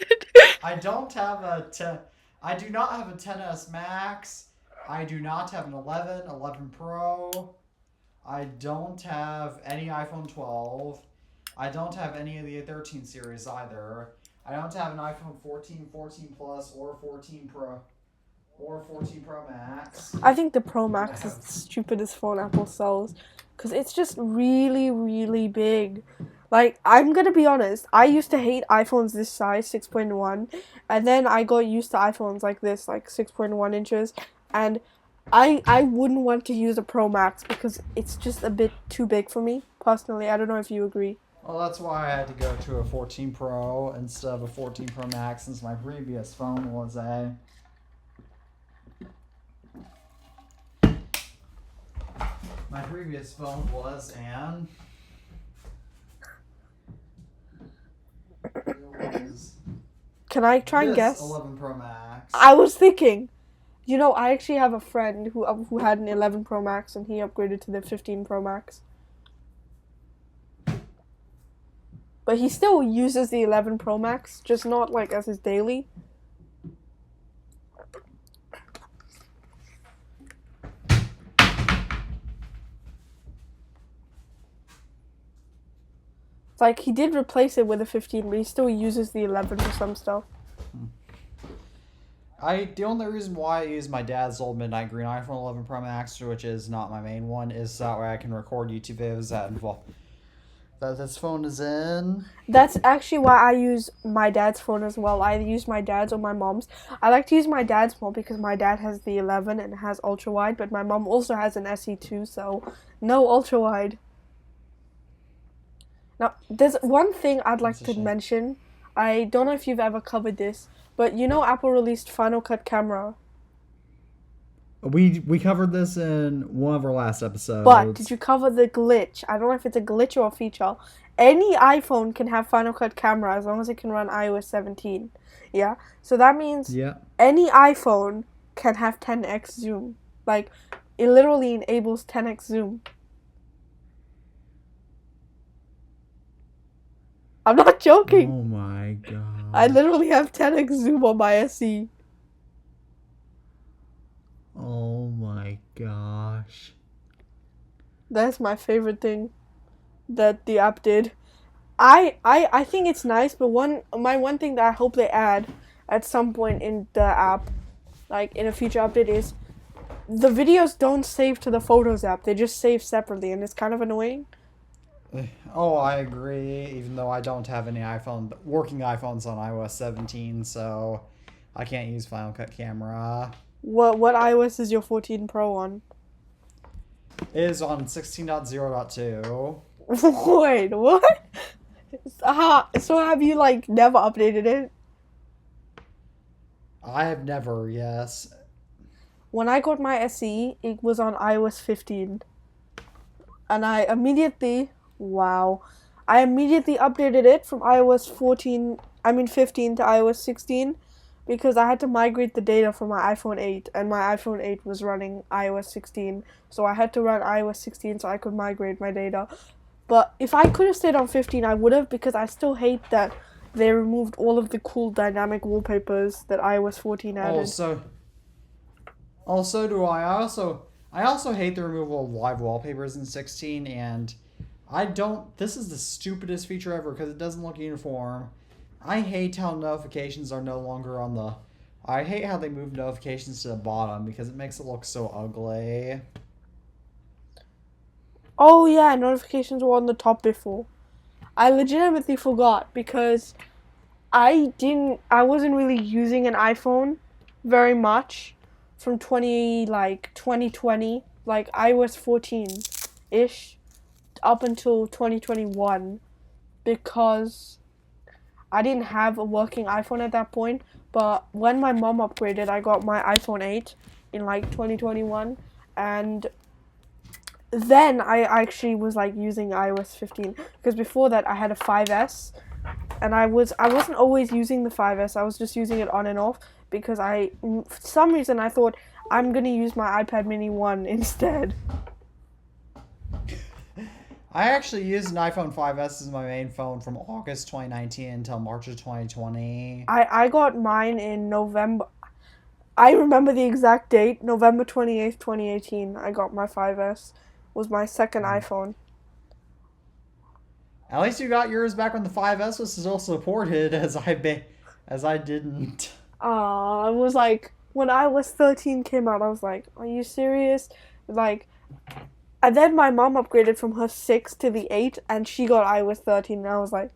I don't have a 10. I do not have a 10s Max. I do not have an 11, 11 Pro. I don't have any iPhone 12. I don't have any of the 13 series either. I don't have an iPhone 14, 14 Plus, or 14 Pro, or 14 Pro Max. I think the Pro Max is the stupidest phone Apple sells because it's just really, really big. Like, I'm gonna be honest, I used to hate iPhones this size, 6.1, and then I got used to iPhones like this, like 6.1 inches, and I wouldn't want to use a Pro Max because it's just a bit too big for me, personally. I don't know if you agree. Well, that's why I had to go to a 14 Pro instead of a 14 Pro Max since my previous phone was a... My previous phone was an... It was Can I try and this guess? 11 Pro Max. I was thinking, I actually have a friend who had an 11 Pro Max and he upgraded to the 15 Pro Max. But he still uses the 11 Pro Max, just not like as his daily. Like, he did replace it with a 15, but he still uses the 11 for some stuff. The only reason why I use my dad's old Midnight Green iPhone 11 Pro Max, which is not my main one, is that way I can record YouTube videos that this phone is in. That's actually why I use my dad's phone as well. I use my dad's or my mom's. I like to use my dad's more because my dad has the 11 and it has ultra wide, but my mom also has an SE2, so no ultra wide. Now, there's one thing I'd like to mention. I don't know if you've ever covered this, but Apple released Final Cut Camera. We covered this in one of our last episodes. But did you cover the glitch? I don't know if it's a glitch or a feature. Any iPhone can have Final Cut Camera as long as it can run iOS 17. Yeah? So that means any iPhone can have 10x zoom. Like, it literally enables 10x zoom. I'm not joking. Oh my god. I literally have 10x zoom on my SE. Oh my gosh. That's my favorite thing that the app did. I think it's nice, but my one thing that I hope they add at some point in the app, like in a future update, is the videos don't save to the Photos app. They just save separately, and it's kind of annoying. Oh, I agree, even though I don't have any working iPhones on iOS 17, so I can't use Final Cut Camera. What iOS is your 14 Pro on? It is on 16.0.2. Wait, what? So have you, never updated it? I have never, yes. When I got my SE, it was on iOS 15. And I immediately updated it from iOS 15 to iOS 16 because I had to migrate the data from my iPhone 8 and my iPhone 8 was running iOS 16. So I had to run iOS 16 so I could migrate my data. But if I could have stayed on 15, I would have, because I still hate that they removed all of the cool dynamic wallpapers that iOS 14 added. Also do I. I also hate the removal of live wallpapers in 16, and this is the stupidest feature ever because it doesn't look uniform. I hate how notifications are no longer I hate how they move notifications to the bottom because it makes it look so ugly. Oh yeah, notifications were on the top before. I legitimately forgot because I wasn't really using an iPhone very much from 2020, like iOS 14-ish, up until 2021, because I didn't have a working iPhone at that point. But when my mom upgraded, I got my iPhone 8 in 2021, and then I actually was using iOS 15, because before that I had a 5S, and I wasn't always using the 5S. I was just using it on and off because for some reason I thought I'm gonna use my iPad Mini 1 instead. I actually used an iPhone 5S as my main phone from August 2019 until March of 2020. I got mine in November. I remember the exact date, November 28th, 2018. I got my 5S. Was my second iPhone. At least you got yours back when the 5S was still supported, as I didn't. I was like, when iOS 13 came out, I was like, are you serious? Like, and then my mom upgraded from her 6 to the 8, and she got iOS 13, and I was like,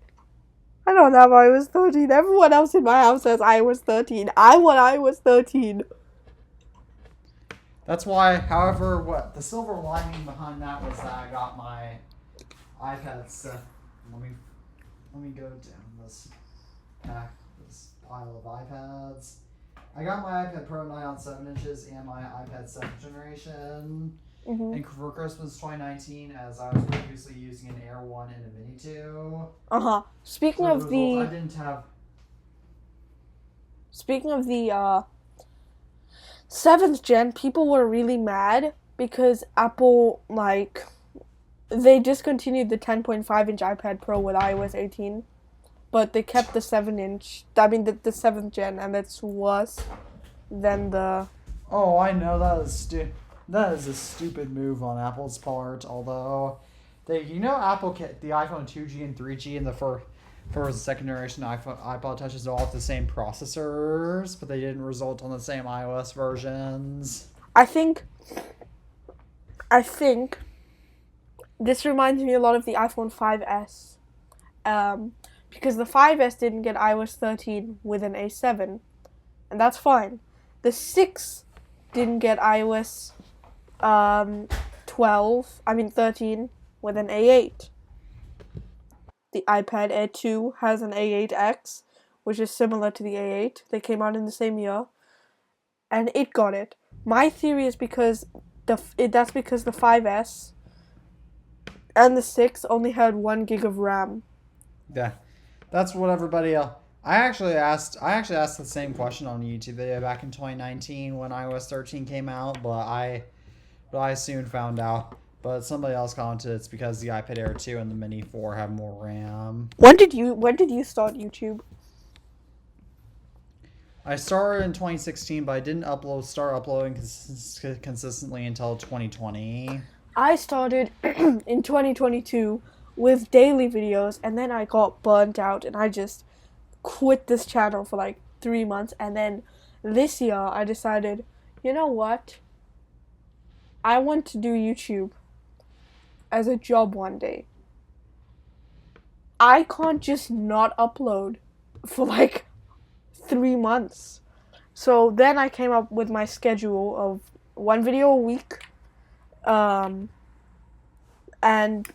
I don't have iOS 13. Everyone else in my house has iOS 13. I want iOS 13. That's why, however, what the silver lining behind that was that I got my iPad set. Let me go down this pile of iPads. I got my iPad Pro 9 on 7 inches and my iPad 7th generation. Mm-hmm. And for Christmas 2019, as I was previously using an Air 1 and a Mini 2. Speaking So of the... I didn't have... Speaking of the 7th gen, people were really mad because Apple, like, they discontinued the 10.5-inch iPad Pro with iOS 18, but they kept the 7-inch, the 7th gen, and that's worse than the... Oh, I know, that is a stupid move on Apple's part, although, Apple kept the iPhone 2G and 3G and the first and second generation iPod Touches all have the same processors, but they didn't result on the same iOS versions. I think this reminds me a lot of the iPhone 5S, because the 5S didn't get iOS 13 with an A7, and that's fine. The 6 didn't get iOS 13 with an A8. The iPad Air 2 has an A8X, which is similar to the A8. They came out in the same year, and it got it. My theory is because that's because the 5S and the 6 only had 1 gig of RAM. Yeah, that's what everybody else. I actually asked the same question on a YouTube video back in 2019 when iOS 13 came out, but I soon found out. But somebody else commented it's because the iPad Air 2 and the Mini 4 have more RAM. When did you start YouTube? I started in 2016, but I didn't start uploading consistently until 2020. I started in 2022 with daily videos, and then I got burnt out, and I just quit this channel for like 3 months, and then this year I decided, you know what? I want to do YouTube as a job one day. I can't just not upload for like 3 months. So then I came up with my schedule of 1 video a week, and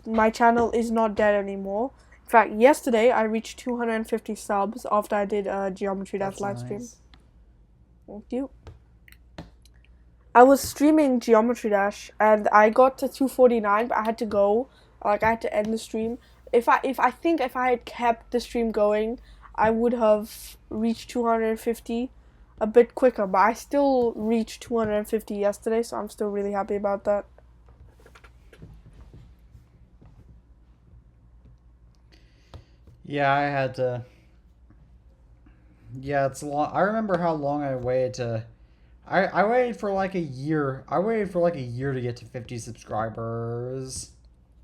my channel is not dead anymore. In fact, yesterday I reached 250 subs after I did a Geometry Dash live stream. Thank you. I was streaming Geometry Dash and I got to 249, but I had to go. Like, I had to end the stream. If I had kept the stream going, I would have reached 250 a bit quicker. But I still reached 250 yesterday, so I'm still really happy about that. Yeah, I had to. Yeah, it's long. I remember how long I waited to. I waited for like a year. I waited for like a year to get to 50 subscribers.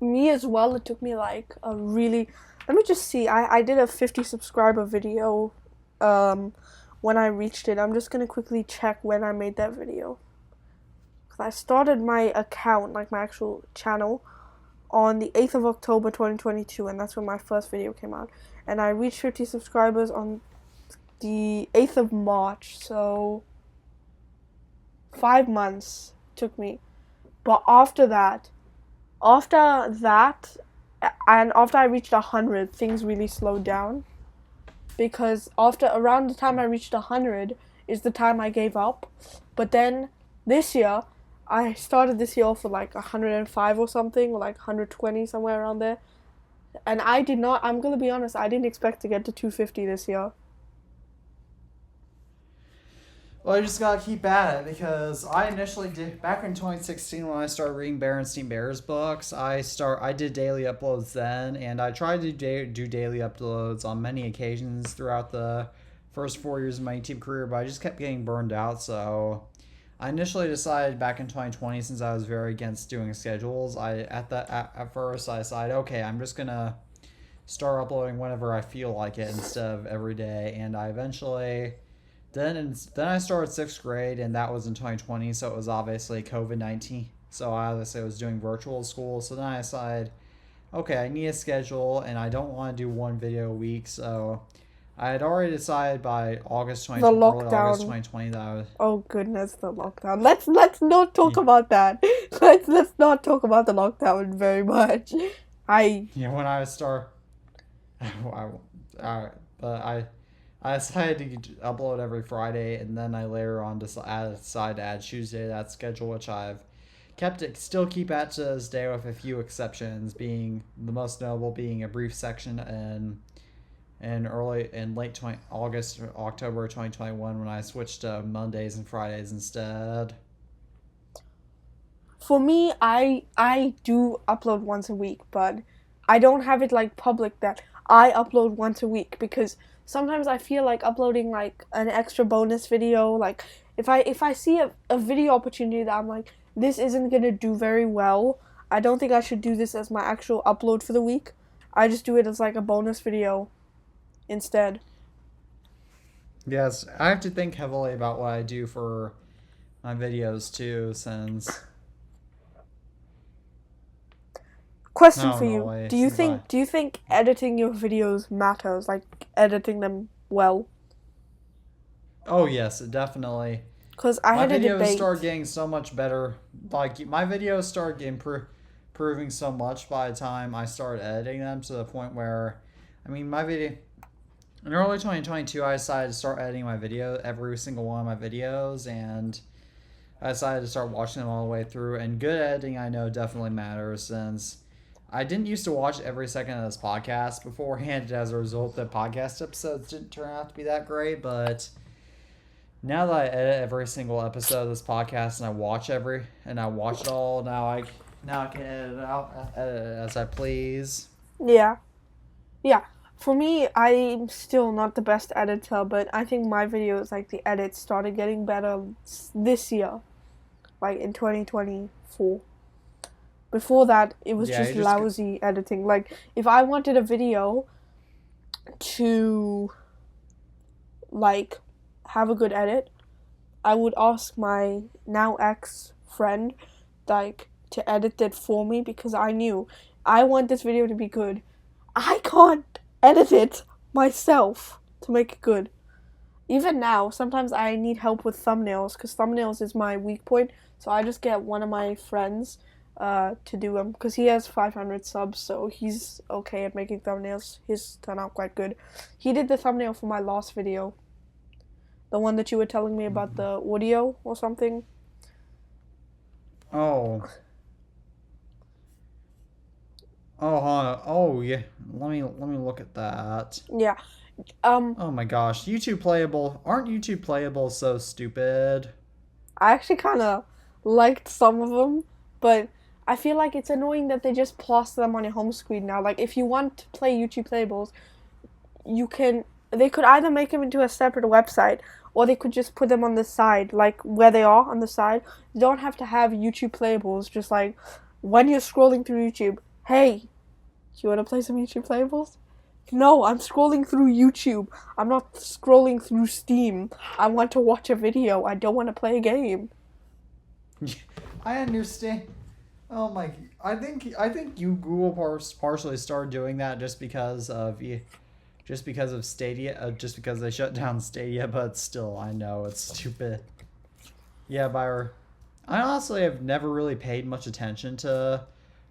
Me as well. It took me like a really. Let me just see. I did a 50 subscriber video when I reached it. I'm just gonna quickly check when I made that video. Cause I started my account, like my actual channel, on the 8th of October 2022, and that's when my first video came out. And I reached 50 subscribers on the 8th of March, so 5 months took me. But after that, and after I reached 100, things really slowed down. Because around the time I reached 100 is the time I gave up. But then this year, I started this year off with like 105 or something, or like 120, somewhere around there. And I'm going to be honest, I didn't expect to get to 250 this year. Well, I just gotta keep at it because I initially did back in 2016 when I started reading Berenstain Bears books. I did daily uploads then, and I tried to do daily uploads on many occasions throughout the first 4 years of my YouTube career, but I just kept getting burned out. So I initially decided back in 2020, since I was very against doing schedules, at first I decided, okay, I'm just gonna start uploading whenever I feel like it instead of every day, and I eventually then I started sixth grade, and that was in 2020. So it was obviously COVID-19. So I obviously was doing virtual school. So then I decided, okay, I need a schedule, and I don't want to do one video a week. So I had already decided by The early August lockdown. 2020 that I was. Oh goodness, the lockdown. Let's not talk Yeah, about that. Let's not talk about the lockdown very much. I yeah, when I was start, but I decided to upload every Friday, and then I later on decided to add Tuesday to that schedule, which I've still keep at to this day, with a few exceptions, being the most notable being a brief section in late 20, August or October 2021 when I switched to Mondays and Fridays instead. For me, I do upload once a week, but I don't have it like public that I upload once a week because sometimes I feel like uploading like an extra bonus video. Like if I see a video opportunity that I'm like this isn't gonna do very well, I don't think I should do this as my actual upload for the week. I just do it as like a bonus video instead. Yes, I have to think heavily about what I do for my videos too, since I Question for don't know, you: why Do you since I think do you think editing your videos matters? Like editing them well? oh yes, it definitely. Because I My had a videos start debate. getting so much better. Like my videos start improving so much by the time I started editing them, to the point where, I mean, my video in early 2022, I decided to start editing my video, every single one of my videos, and I decided to start watching them all the way through. And good editing, I know, definitely matters, since I didn't used to watch every second of this podcast beforehand. As a result, the podcast episodes didn't turn out to be that great, but now that I edit every single episode of this podcast, and I watch it all, now I can edit it as I please. Yeah, yeah. For me, I'm still not the best editor, but I think my videos, like the edits, started getting better this year, like in 2024. Before that, it was Yeah, just lousy editing. Like, if I wanted a video to, like, have a good edit, I would ask my now ex friend, like, to edit it for me because I knew I want this video to be good. I can't edit it myself to make it good. Even now, sometimes I need help with thumbnails because thumbnails is my weak point. So I just get one of my friends to do them because he has 500 subs, so he's okay at making thumbnails. His turn out quite good. He did the thumbnail for my last video, the one that you were telling me about the audio or something. Oh, huh. Oh yeah. Let me look at that. Yeah. Um, Oh my gosh, YouTube playable. Aren't YouTube playable so stupid? I actually kind of liked some of them, but I feel like it's annoying that they just plaster them on your home screen now. Like, if you want to play YouTube playables, you can. They could either make them into a separate website, or they could just put them on the side, like where they are on the side. You don't have to have YouTube playables. Just like when you're scrolling through YouTube, hey, do you want to play some YouTube playables? No, I'm scrolling through YouTube. I'm not scrolling through Steam. I want to watch a video. I don't want to play a game. I understand. Oh my! I think you Google partially started doing that just because of Stadia, just because they shut down Stadia. But still, I know it's stupid. Yeah, Byron. I honestly have never really paid much attention to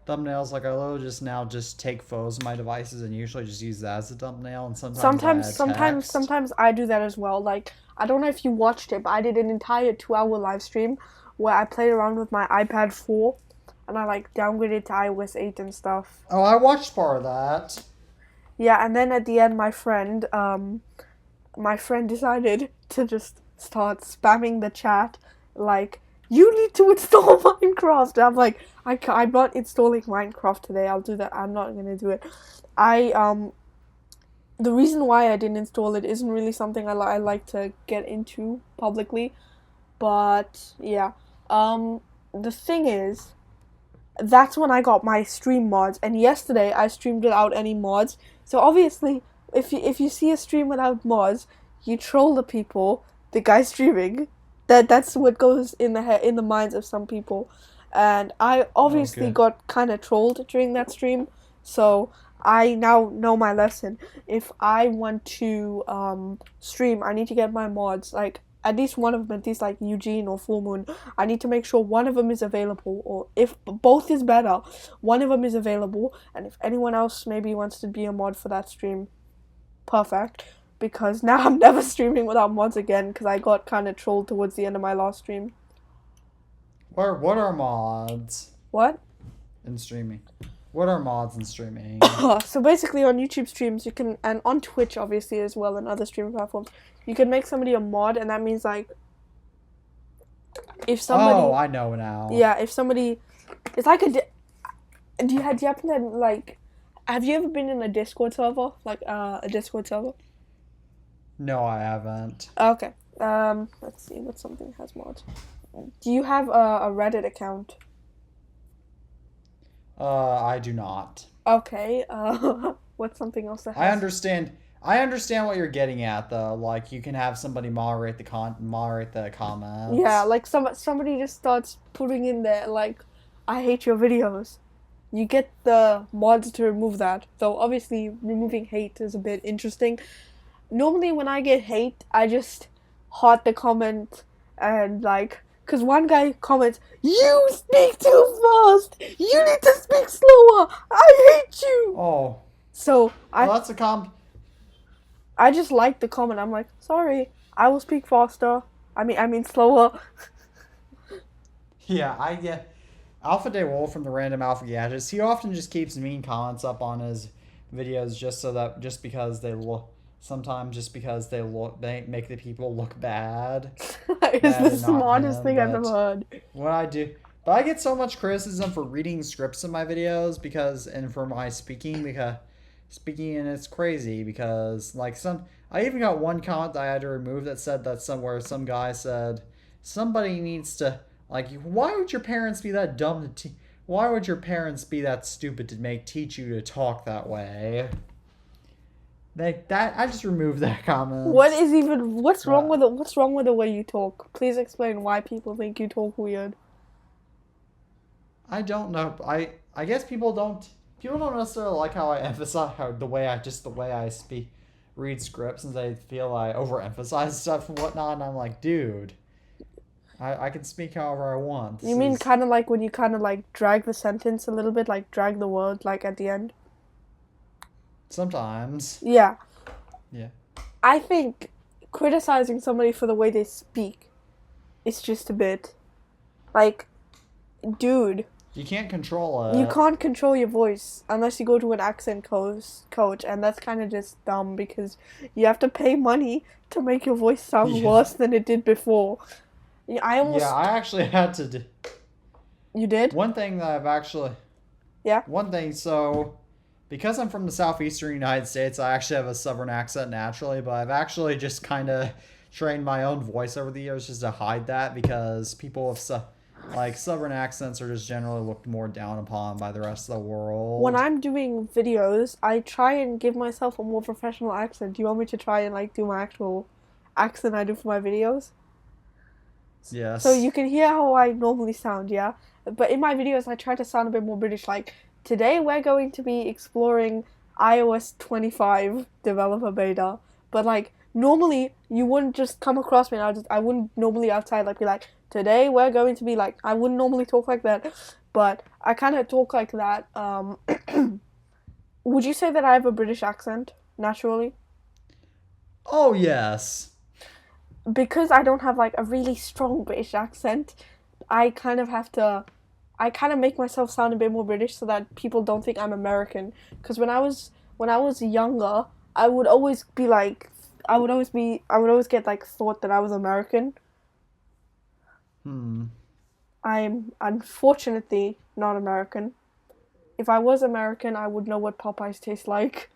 thumbnails. Like, I literally just now just take photos of my devices and usually just use that as a thumbnail. And sometimes I Sometimes, add sometimes, text. sometimes I do that as well. Like, I don't know if you watched it, but I did an entire 2 hour live stream where I played around with my iPad 4 and I like downgraded to iOS 8 and stuff. Oh, I watched part of that. Yeah, and then at the end, my friend decided to just start spamming the chat like, you need to install Minecraft. And I'm like, I'm not installing Minecraft today. I'll do that. I'm not gonna do it. The reason why I didn't install it isn't really something I like to get into publicly, but yeah. The thing is, that's when I got my stream mods, and yesterday I streamed without any mods. So obviously, if you see a stream without mods, you troll the people, the guy streaming. That's what goes in the minds of some people, and I obviously Okay. got kind of trolled during that stream. So I now know my lesson. If I want to stream, I need to get my mods, like at least one of them, at least like Eugene or Full Moon. I need to make sure one of them is available, or if both is better, one of them is available. And if anyone else maybe wants to be a mod for that stream, perfect. Because now I'm never streaming without mods again, because I got kind of trolled towards the end of my last stream. What are mods What? in streaming? What are mods in streaming? So basically on YouTube streams you can, and on Twitch obviously as well, and other streaming platforms, you can make somebody a mod, and that means like, if somebody... Oh, I know now. Yeah, if somebody... It's like a... Do you happen to, like... Have you ever been in a Discord server? Like, a Discord server? No, I haven't. Okay. Let's see what something has mods. Do you have a Reddit account? I do not. Okay. What's something else that has... I understand what you're getting at, though. Like, you can have somebody moderate the comments. Yeah, like somebody just starts putting in there, like, I hate your videos. You get the mods to remove that. Though, obviously, removing hate is a bit interesting. Normally, when I get hate, I just heart the comment and, like... Because one guy comments, you speak too fast! You need to speak slower! I hate you! Oh. So, Well, that's a I just like the comment. I'm like, sorry, I will speak faster. I mean slower. Yeah, I get Alpha Day Wolf from the Random Alpha Gadgets. He often just keeps mean comments up on his videos just because they make the people look bad. It's the smartest thing I've ever heard. What I do, but I get so much criticism for reading scripts in my videos and for my speaking, and it's crazy because I even got one comment that I had to remove that said that some guy said somebody needs to, like, why would your parents be that dumb why would your parents be that stupid to teach you to talk that way? I just removed that comment. What's wrong with the way you talk? Please explain why people think you talk weird. I don't know. I guess people don't necessarily like how I emphasize the way I read scripts, and they feel I overemphasize stuff and whatnot, and I'm like, dude, I can speak however I want. You mean kind of like when you kind of like drag the sentence a little bit, like drag the word like at the end? Sometimes. Yeah. Yeah. I think criticizing somebody for the way they speak is just a bit like, dude, you can't control it. You can't control your voice unless you go to an accent coach, and that's kind of just dumb because you have to pay money to make your voice sound worse than it did before. I actually had to do... You did? One thing that I've actually... Yeah? One thing, so... Because I'm from the southeastern United States, I actually have a southern accent naturally, but I've actually just kind of trained my own voice over the years just to hide that, because people with southern accents are just generally looked more down upon by the rest of the world. When I'm doing videos, I try and give myself a more professional accent. Do you want me to try and like do my actual accent I do for my videos? Yes. So you can hear how I normally sound, yeah? But in my videos, I try to sound a bit more British, like... Today we're going to be exploring iOS 25 developer beta, but like normally you wouldn't just come across me and I wouldn't normally outside like be like, today we're going to be like, I wouldn't normally talk like that, but I kind of talk like that. Would you say that I have a British accent naturally? Oh yes. Because I don't have like a really strong British accent, I kind of make myself sound a bit more British so that people don't think I'm American. Because when I was younger, I would always be like I would always get like thought that I was American. Hmm. I'm unfortunately not American. If I was American, I would know what Popeyes taste like.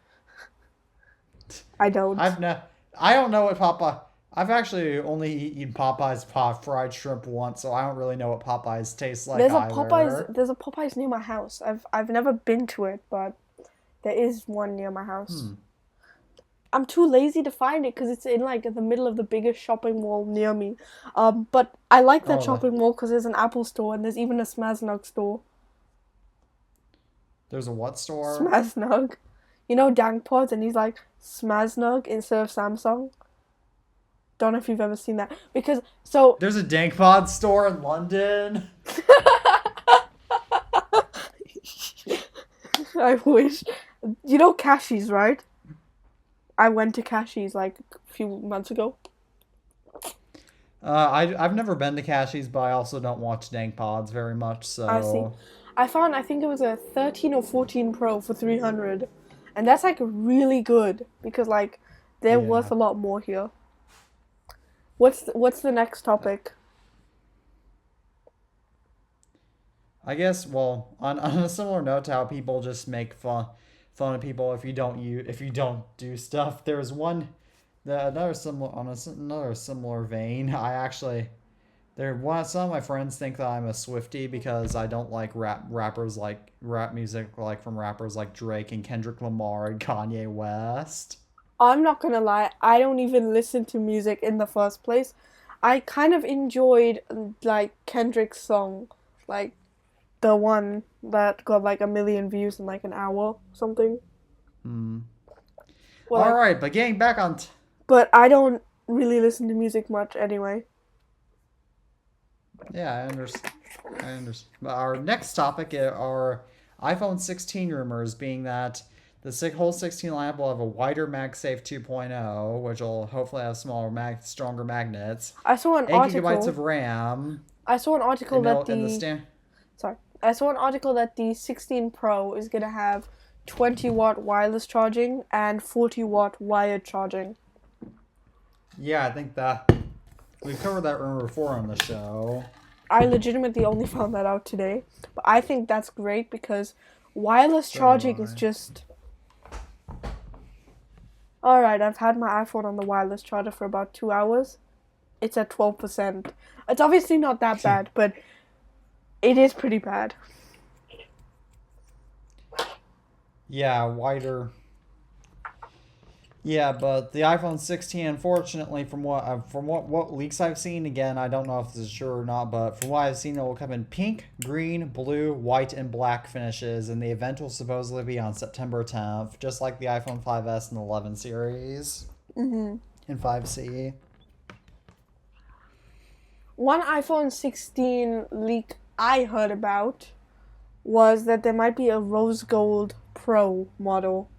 I don't. I don't know what Popeye. I've actually only eaten Popeye's fried shrimp once, so I don't really know what Popeyes tastes like either. There's a Popeyes near my house. I've never been to it, but there is one near my house. Hmm. I'm too lazy to find it because it's in like the middle of the biggest shopping mall near me. But I like that Oh, shopping mall because there's an Apple store and there's even a Smaznug store. there's a what store? Smaznug. You know Dankpods and he's like Smaznug instead of Samsung. Don't know if you've ever seen that. Because so There's a Dankpod store in London. I wish. You know Cashies, right? I went to Cashies like a few months ago. I've never been to Cashies, but I also don't watch Dankpods very much, I see. so I think it was a 13 or 14 Pro for 300. And that's like really good because like they're worth yeah. a lot more here. What's the next topic? I guess well, on a similar note to how people just make fun of people if you don't do stuff. There's one another similar another similar vein. I actually there one some of my friends think that I'm a Swiftie because I don't like rap music like from rappers like Drake and Kendrick Lamar and Kanye West. I'm not gonna lie, I don't even listen to music in the first place. I kind of enjoyed like Kendrick's song, like the one that got like a million views in like an hour or something. Hmm. Well, All like, right, but getting back on. but I don't really listen to music much anyway. Yeah, I understand. I understand. Our next topic are iPhone 16 rumors, being that the whole 16 lineup will have a wider MagSafe 2.0, which will hopefully have stronger magnets, I saw an 8 GB article. of RAM, I saw an article and that the the stand. sorry. I saw an article that the 16 Pro is gonna have 20-watt wireless charging and 40-watt wired charging. Yeah, I think that we've covered that rumor before on the show. I legitimately only found that out today, but I think that's great because wireless So do charging is I. just alright. I've had my iPhone on the wireless charger for about 2 hours. It's at 12%. It's obviously not that bad, but it is pretty bad. Yeah, wider. Yeah, but the iPhone 16, unfortunately, from what leaks I've seen, again, I don't know if this is true or not, but from what I've seen, it will come in pink, green, blue, white, and black finishes, and the event will supposedly be on September 10th, just like the iPhone 5S and 11 series Mhm. and 5C. One iPhone 16 leak I heard about was that there might be a rose gold Pro model.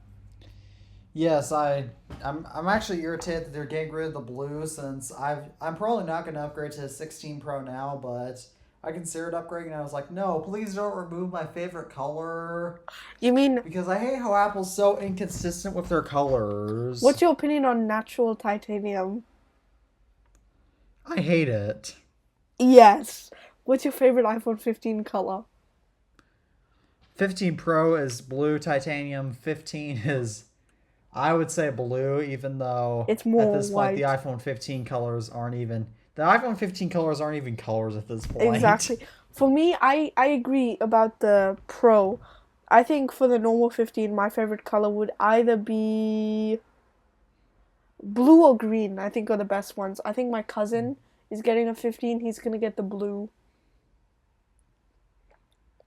Yes, I'm actually irritated that they're getting rid of the blue since I'm probably not going to upgrade to the 16 Pro now, but I considered upgrading and I was like, no, please don't remove my favorite color. You mean, Because I hate how Apple's so inconsistent with their colors. what's your opinion on natural titanium? I hate it. Yes. What's your favorite iPhone 15 color? 15 Pro is blue titanium. 15 is, I would say, blue, even though It's at more this point the white. iPhone 15 colors aren't even. The iPhone 15 colors aren't even colors at this point. Exactly. For me, I agree about the Pro. I think for the normal 15, my favorite color would either be blue or green. I think are the best ones. I think my cousin is getting a 15. He's gonna get the blue.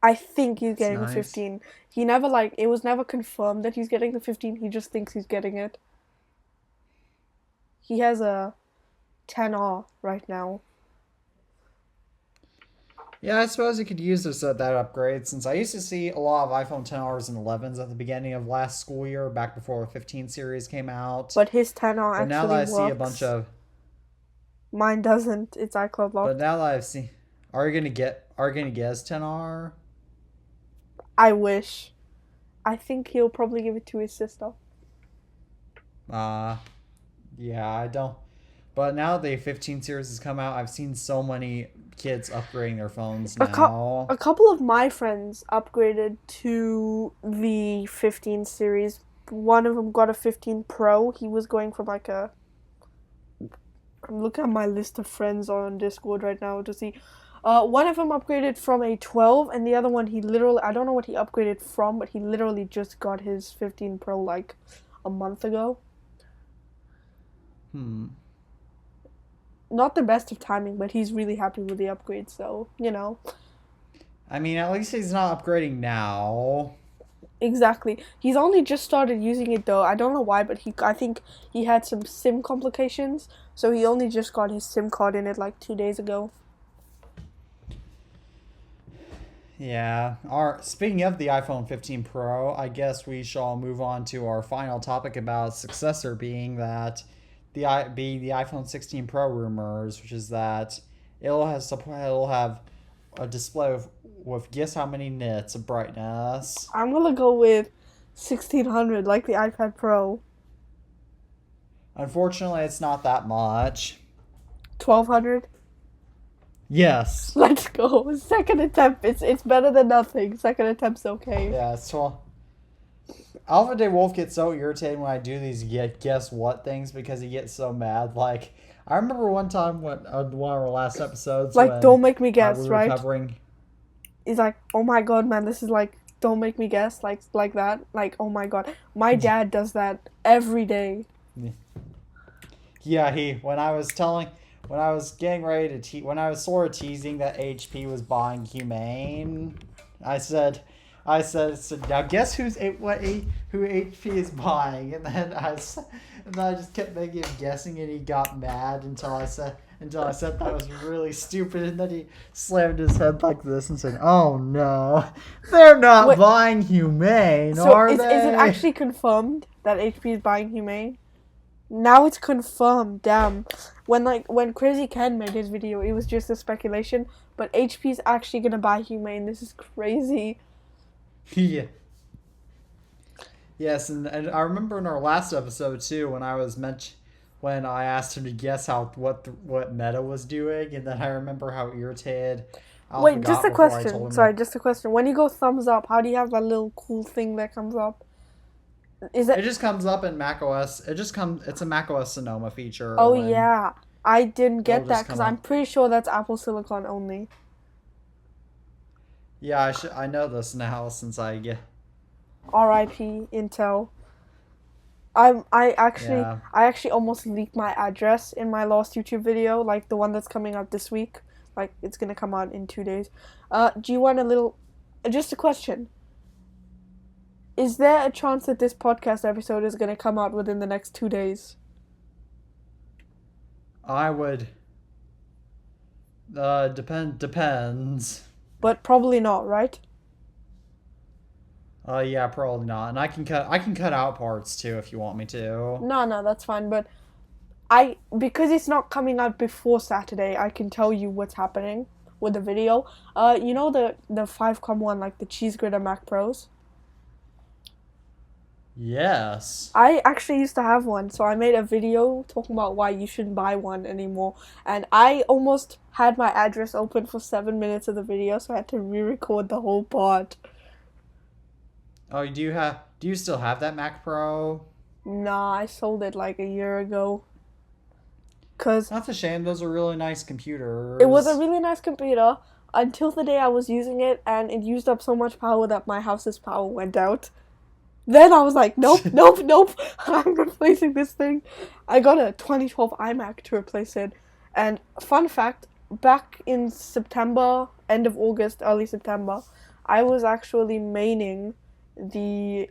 I think he's It's getting the nice. 15. He never like it was never confirmed that he's getting the 15. He just thinks he's getting it. He has a 10R right now. Yeah, I suppose you could use that upgrade since I used to see a lot of iPhone 10Rs and 11s at the beginning of last school year, back before the 15 series came out. But his 10R But now that actually I see a bunch works. of, Mine doesn't. It's iCloud but locked. now that I've seen, are you gonna get his 10R? I wish. I think he'll probably give it to his sister. Uh, Yeah, I don't. But now the 15 series has come out. I've seen so many kids upgrading their phones A, cou- now. a couple of my friends upgraded to the 15 series. One of them got a 15 Pro. He was going from like a. I'm looking at my list of friends on Discord right now to see. One of them upgraded from a 12, and the other one he literally. I don't know what he upgraded from, but he literally just got his 15 Pro like a month ago. Hmm. Not the best of timing, but he's really happy with the upgrade, so, you know. I mean, at least he's not upgrading now. Exactly. He's only just started using it though. I don't know why, but I think he had some SIM complications, so he only just got his SIM card in it like 2 days ago. Yeah. Speaking of the iPhone 15 Pro, I guess we shall move on to our final topic about successor, being that the iPhone 16 Pro rumors, which is that it'll have a display with guess how many nits of brightness. I'm gonna go with 1600 like the iPad Pro. Unfortunately, it's not that much. 1200. Yes. Let's go. Second attempt. It's better than nothing. Second attempt's okay. Yeah, it's 12. Alpha Day Wolf gets so irritated when I do these guess what things because he gets so mad. Like, I remember one time when one of our last episodes, Like, when don't make me guess, we were right? covering. He's like, oh my god, man, this is like, don't make me guess, like that. Like, oh my god. My dad does that every day. Yeah, when I was getting ready to when I was sort of teasing that HP was buying Humane, I said, so now guess who HP is buying, and then I just kept making him guessing, and he got mad until I said that was really stupid, and then he slammed his head like this and said, "Oh no, they're not Wait, buying Humane, so are is they?" it actually confirmed that HP is buying Humane? Now it's confirmed. Damn. When Crazy Ken made his video, it was just a speculation, but HP's actually gonna buy Humane. This is crazy. Yeah. Yes, and I remember in our last episode too when when I asked him to guess what Meta was doing, and then I remember how irritated Alpha Wait, just got a before I question. told him Sorry, that just a question. When you go thumbs up, how do you have that little cool thing that comes up? Is it? it just comes up in macOS. It's a macOS Sonoma feature. Oh When yeah, I didn't it'll get that just because come I'm up. pretty sure that's Apple Silicon only. Yeah, I know this now since I get. R.I.P. Intel. I actually Yeah. I actually almost leaked my address in my last YouTube video, like the one that's coming out this week. Like it's gonna come out in 2 days. Do you want a little? Just a question. Is there a chance that this podcast episode is gonna come out within the next 2 days? I would. Depends. But probably not, right? Yeah, probably not. And I can cut out parts too if you want me to. No, that's fine. But because it's not coming out before Saturday, I can tell you what's happening with the video. You know the 5.1, like the cheese grater Mac Pros. Yes. I actually used to have one, so I made a video talking about why you shouldn't buy one anymore. And I almost had my address open for 7 minutes of the video, so I had to re-record the whole part. Oh, do you still have that Mac Pro? Nah, I sold it like a year ago. Cause That's a shame. Those are really nice computers. it was a really nice computer until the day I was using it, and it used up so much power that my house's power went out. Then I was like, nope, nope. I'm replacing this thing. I got a 2012 iMac to replace it. And fun fact, back in September, end of August, early September, I was actually maining the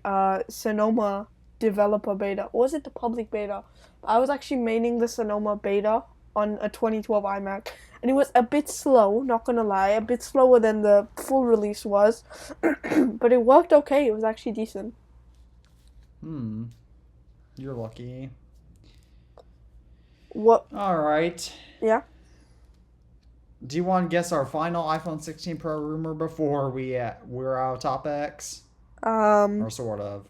Sonoma developer beta. Or was it the public beta? I was actually maining the Sonoma beta on a 2012 iMac. And it was a bit slow, not gonna lie, a bit slower than the full release was. But it worked okay, it was actually decent. You're lucky. What? All right. Yeah. Do you want to guess our final iPhone 16 Pro rumor before we're out of topics? Or sort of.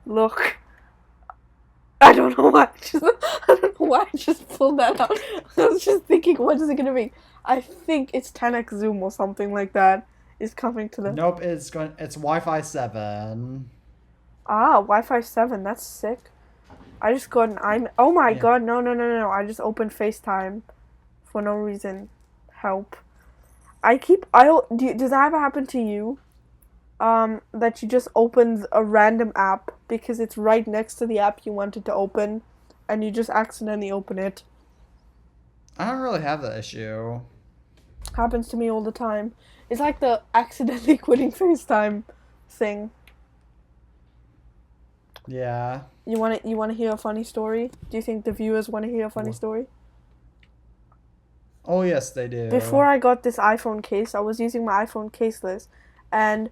Look, I don't know why. I don't know why I just pulled that out. I was just thinking, what is it gonna be? I think it's 10x zoom or something like that is coming to the. Nope, it's Wi-Fi 7. Wi-Fi 7. That's sick. I just got an Oh my Yeah. god! No! I just opened FaceTime for no reason. Help. Does that ever happen to you? That you just opened a random app because it's right next to the app you wanted to open, and you just accidentally open it. I don't really have that issue. Happens to me all the time. It's like the accidentally quitting FaceTime thing. Yeah. You wanna hear a funny story? Do you think the viewers want to hear a funny story? Oh yes, they do. Before I got this iPhone case, I was using my iPhone caseless, and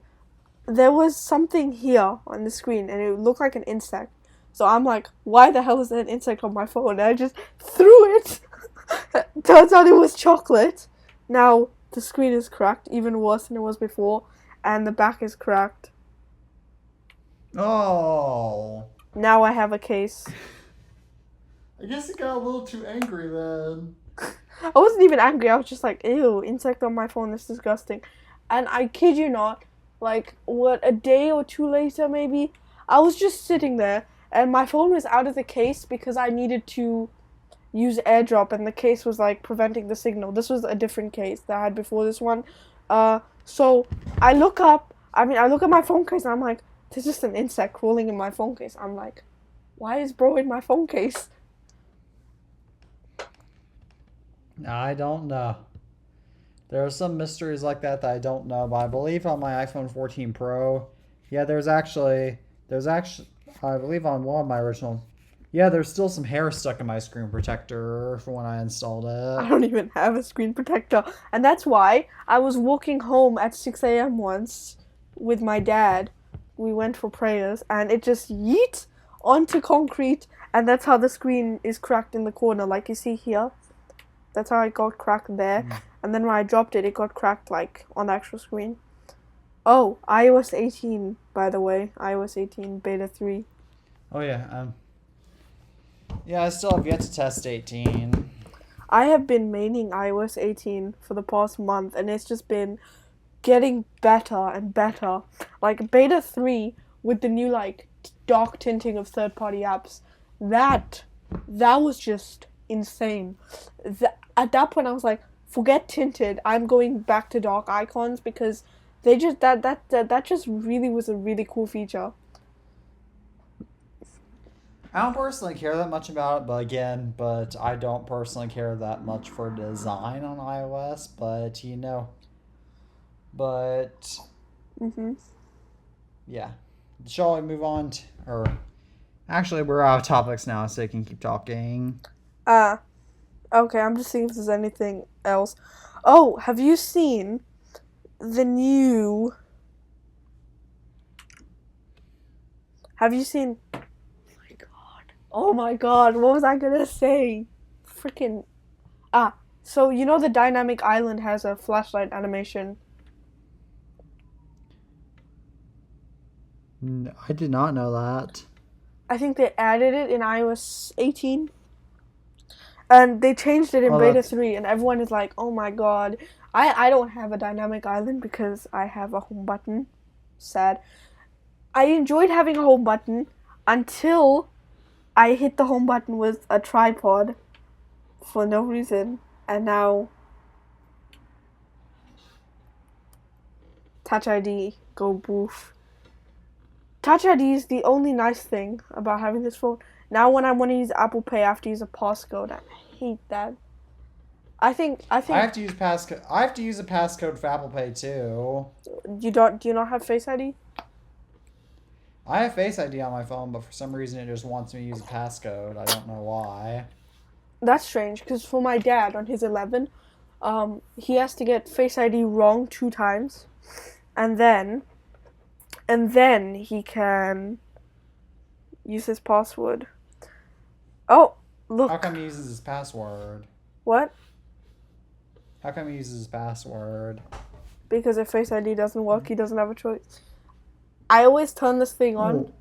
there was something here on the screen, and it looked like an insect. So I'm like, why the hell is there an insect on my phone? And I just threw it. Turns out it was chocolate. Now the screen is cracked, even worse than it was before, and the back is cracked. Oh. Now I have a case. I guess you got a little too angry then. I wasn't even angry. I was just like, ew, insect on my phone. That's disgusting. And I kid you not, like, a day or two later, maybe, I was just sitting there, and my phone was out of the case because I needed to use AirDrop, and the case was, like, preventing the signal. This was a different case that I had before this one. So I look at my phone case, and I'm like, there's just an insect crawling in my phone case. I'm like, why is bro in my phone case? I don't know. There are some mysteries like that I don't know, but I believe on my iPhone 14 Pro, yeah, there's actually, I believe on one of my original, yeah, there's still some hair stuck in my screen protector from when I installed I it. don't even have a screen protector. And that's why I was walking home at 6 a.m. once with my dad. We went for prayers, and it just yeet onto concrete, and that's how the screen is cracked in the corner, like you see here. That's how it got cracked there. And then when I dropped it, it got cracked, like, on the actual screen. Oh, iOS 18, by the way. iOS 18 Beta 3. Oh yeah, yeah, I still have yet to test 18. I have been maining iOS 18 for the past month, and it's just been getting better and better. Like, Beta 3, with the new, like, dark tinting of third-party apps, that was just insane. At that point, I was like, forget tinted. I'm going back to dark icons because they just that just really was a really cool feature. I don't personally care that much about it, but I don't personally care that much for design on iOS, but yeah. Shall we move on to, or actually we're out of topics now, so you can keep talking. Okay, I'm just seeing if there's anything else. Oh, have you seen the new... Have you seen... Oh my god, what was I gonna say? Freaking... So you know the dynamic island has a flashlight animation? I did not know that. I think they added it in iOS 18. And they changed it in Beta 3, and everyone is like, oh my god. I don't have a dynamic island because I have a home button. Sad. I enjoyed having a home button until I hit the home button with a tripod for no reason. And now Touch ID, go boof. Touch ID is the only nice thing about having this phone. Now when I want to use Apple Pay, I have to use a passcode. I hate that. I think I have to use passcode. I have to use a passcode for Apple Pay too. Do you not have Face ID? I have Face ID on my phone, but for some reason it just wants me to use a passcode. I don't know why. That's strange, because for my dad on his 11, he has to get Face ID wrong 2 times, and then he can use his password. Oh, look. How come he uses his password? What? How come he uses his password? Because if Face ID doesn't work, he doesn't have a choice. I always turn this thing on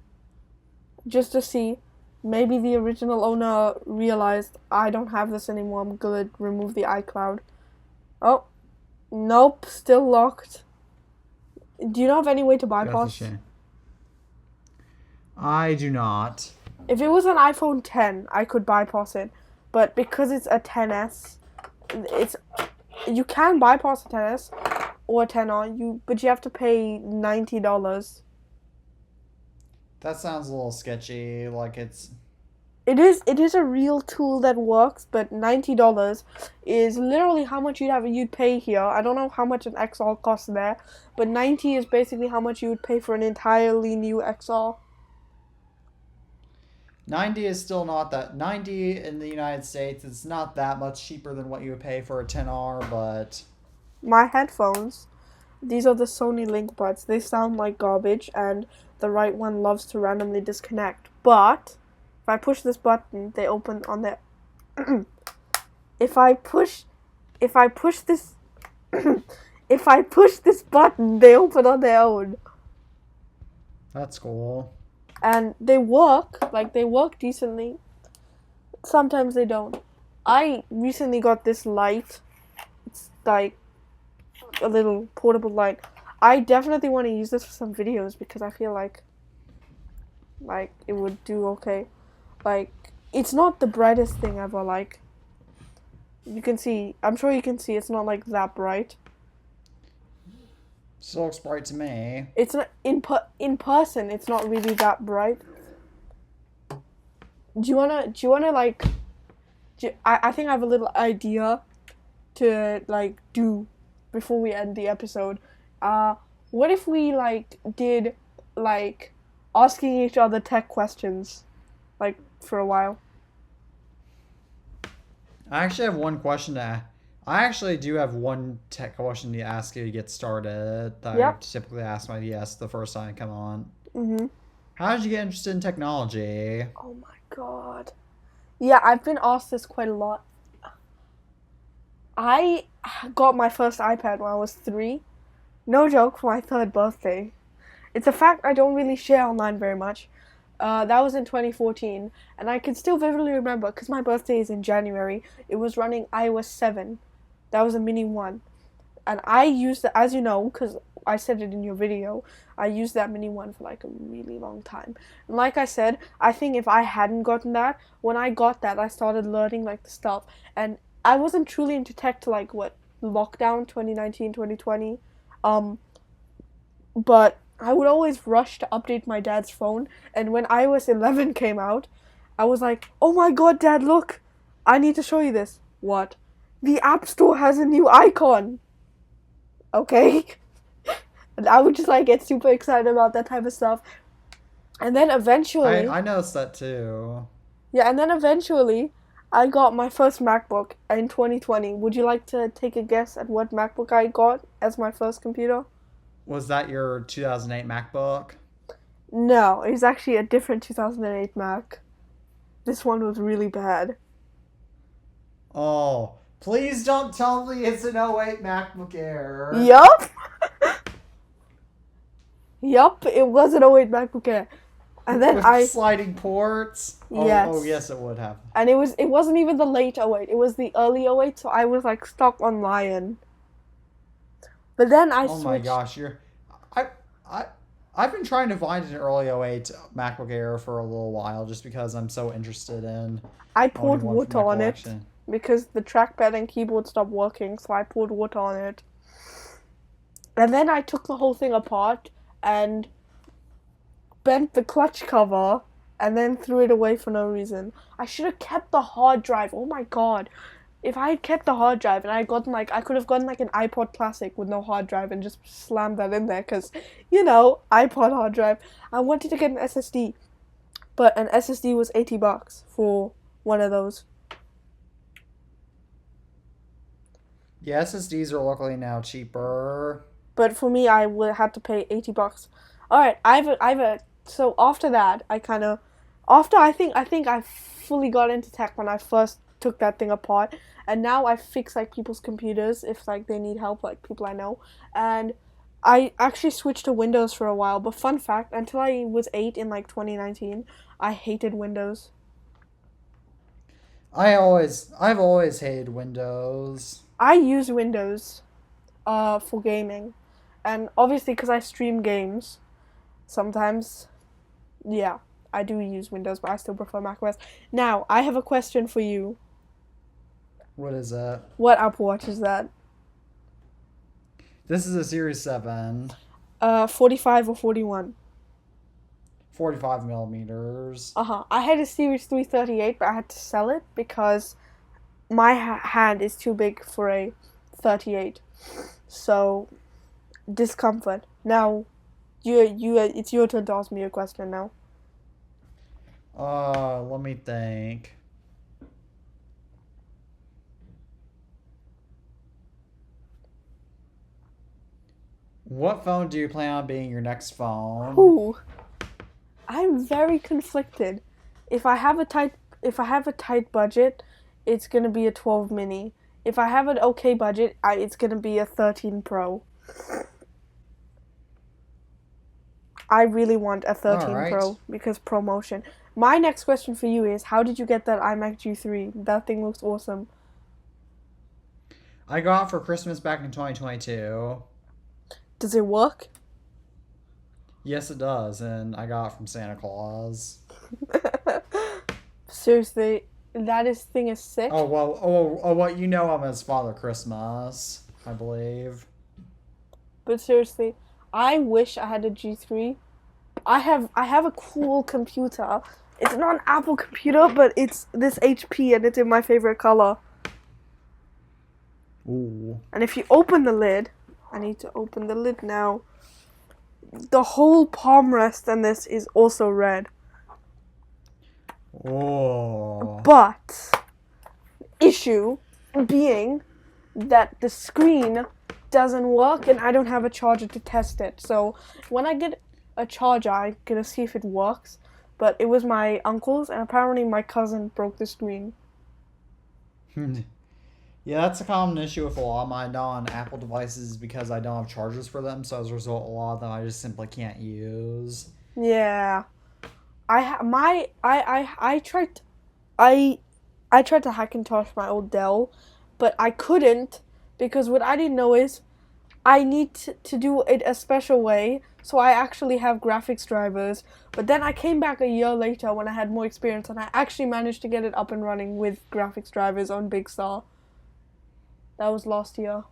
just to see Maybe the original owner realized I don't have this anymore. I'm gonna remove the iCloud. Oh, nope, still locked. Do you know of any way to That's a bypass? shame. I do not. If it was an iPhone 10, I could bypass it. But because it's a 10s, it's you can bypass a 10s or a 10R, but you have to pay $90. That sounds a little sketchy. Like it's. It is a real tool that works, but $90 is literally how much you'd pay here. I don't know how much an XR costs there, but 90 is basically how much you would pay for an entirely new XR. 90 is still not that. 90 in the United States, it's not that much cheaper than what you would pay for a 10R, but. My headphones, these are the Sony Link Buds. They sound like garbage, and the right one loves to randomly disconnect. But if I push this button, they open on their. if I push this, if I push this button, they open on their own. That's cool. And they work decently. Sometimes they don't. I recently got this light. It's like a little portable light. I definitely want to use this for some videos because I feel like it would do okay. Like, it's not the brightest thing ever. Like, you can see, I'm sure you can see, it's not like that bright. Still looks bright to me. It's not in person. It's not really that bright. Do you wanna like? I think I have a little idea to like do before we end the episode. What if we like did like asking each other tech questions, like for a while? I actually have one question to. I actually do have one tech question to ask you to get started that I typically ask my DS the first time I come on. Mhm. How did you get interested in technology? Oh my god. Yeah, I've been asked this quite a lot. I got my first iPad when I was 3. No joke, for my 3rd birthday. It's a fact I don't really share online very much. That was in 2014, and I can still vividly remember because my birthday is in January. It was running iOS 7. That was a mini 1. And I used it, as you know, because I said it in your video, I used that mini 1 for like a really long time. And like I said, I think if I hadn't gotten that, when I got that, I started learning like the stuff. And I wasn't truly into tech till like, lockdown 2019, 2020. But I would always rush to update my dad's phone. And when iOS 11 came out, I was like, oh my god, Dad, look! I need to show you this. What? The App Store has a new icon! Okay? And I would just like get super excited about that type of stuff. And then eventually... I noticed that too. Yeah, and then eventually, I got my first MacBook in 2020. Would you like to take a guess at what MacBook I got as my first computer? Was that your 2008 MacBook? No, it was actually a different 2008 Mac. This one was really bad. Oh, please don't tell me it's an 08 MacBook Air. Yup! Yup, it was an 08 MacBook Air. And then With sliding ports? Yes. Oh, yes, it would have. And it wasn't even the late 08, it was the early 08, so I was like stuck on Lion. But then I switched. Oh my gosh, I've been trying to find an early 08 MacBook Air for a little while just because I'm so interested in. I poured owning one water for my on it collection. because the trackpad and keyboard stopped working, so I poured water on it. And then I took the whole thing apart and bent the clutch cover and then threw it away for no reason. I should have kept the hard drive. Oh my god. If I had kept the hard drive and I had gotten I could have gotten like an iPod Classic with no hard drive and just slammed that in there because, iPod hard drive. I wanted to get an SSD, but an SSD was $80 for one of those. Yeah, SSDs are luckily now cheaper. But for me, I would had to pay $80. All right, so after that, I think I fully got into tech when I first took that thing apart, and now I fix like people's computers if like they need help, like people I know. And I actually switched to Windows for a while, but fun fact, until I was 8 in like 2019, I hated Windows. I've always hated Windows. I use Windows for gaming. And obviously cuz I stream games sometimes, yeah, I do use Windows, but I still prefer macOS. Now, I have a question for you. What is it? What Apple Watch is that? This is a Series 7, 45 or 41? 45 millimeters. Uh-huh. I had a Series 338, but I had to sell it because my hand is too big for a 38. So, discomfort. Now, it's your turn to ask me a question now. Let me think. What phone do you plan on being your next phone? Ooh, I'm very conflicted. If I have a tight budget, it's gonna be a 12 mini. If I have an okay budget, it's gonna be a 13 Pro. I really want a All 13 right. Pro because promotion. My next question for you is, how did you get that iMac G3? That thing looks awesome. I got it for Christmas back in 2022. Does it work? Yes, it does, and I got it from Santa Claus. Seriously, thing is sick. Oh well. What you know? I'm his Father Christmas, I believe. But seriously, I wish I had a G3. I have a cool computer. It's not an Apple computer, but it's this HP and it's in my favorite color. Ooh. And if you open the lid, I need to open the lid now. The whole palm rest on this is also red. Oh. But issue being that the screen doesn't work and I don't have a charger to test it. So when I get a charger, I'm gonna see if it works. But it was my uncle's and apparently my cousin broke the screen. Yeah, that's a common issue with a lot of my non-Apple devices because I don't have chargers for them. So as a result, a lot of them I just simply can't use. Yeah. I tried I tried to Hackintosh my old Dell, but I couldn't because what I didn't know is I need to do it a special way, so I actually have graphics drivers. But then I came back a year later when I had more experience and I actually managed to get it up and running with graphics drivers on Big Star. That was last year.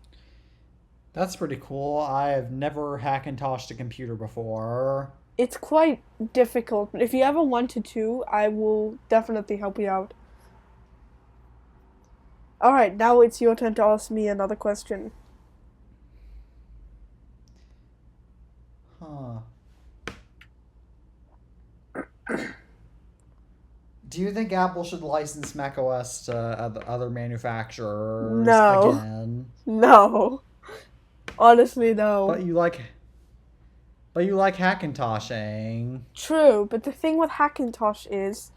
That's pretty cool. I have never Hackintoshed a computer before. It's quite difficult, but if you ever wanted to, I will definitely help you out. Alright, now it's your turn to ask me another question. Huh. Do you think Apple should license macOS to other manufacturers No. again? No. Honestly, no. But you like Hackintoshing. True, but the thing with Hackintosh is,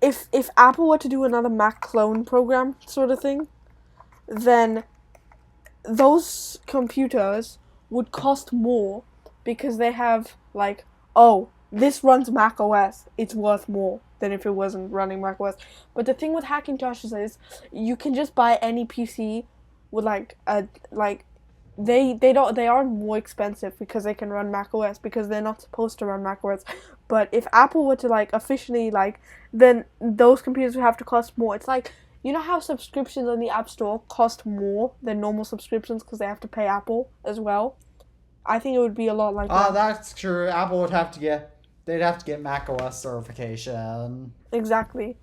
if Apple were to do another Mac clone program sort of thing, then those computers would cost more because they have like, oh, this runs Mac OS, it's worth more than if it wasn't running Mac OS. But the thing with Hackintosh is you can just buy any PC with they aren't more expensive because they can run Mac OS because they're not supposed to run Mac OS. But if Apple were to officially then those computers would have to cost more. It's like, you know how subscriptions on the App Store cost more than normal subscriptions because they have to pay Apple as well? I think it would be a lot like that. That's true. Apple would have to they'd have to get macOS certification. Exactly.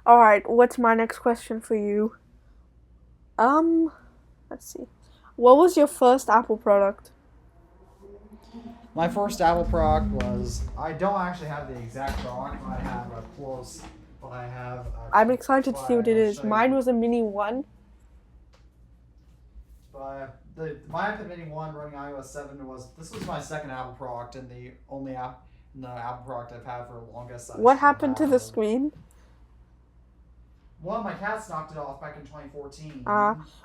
Alright, what's my next question for you? Let's see. What was your first Apple product? My first Apple product was, I don't actually have the exact product, but I have a close, but I have I'm excited to see what it is. Mine was a Mini 1. But my iPad Mini 1 running iOS 7 this was my second Apple product and the only Apple product I've had for the longest. What happened to the screen? Well, my cats knocked it off back in 2014.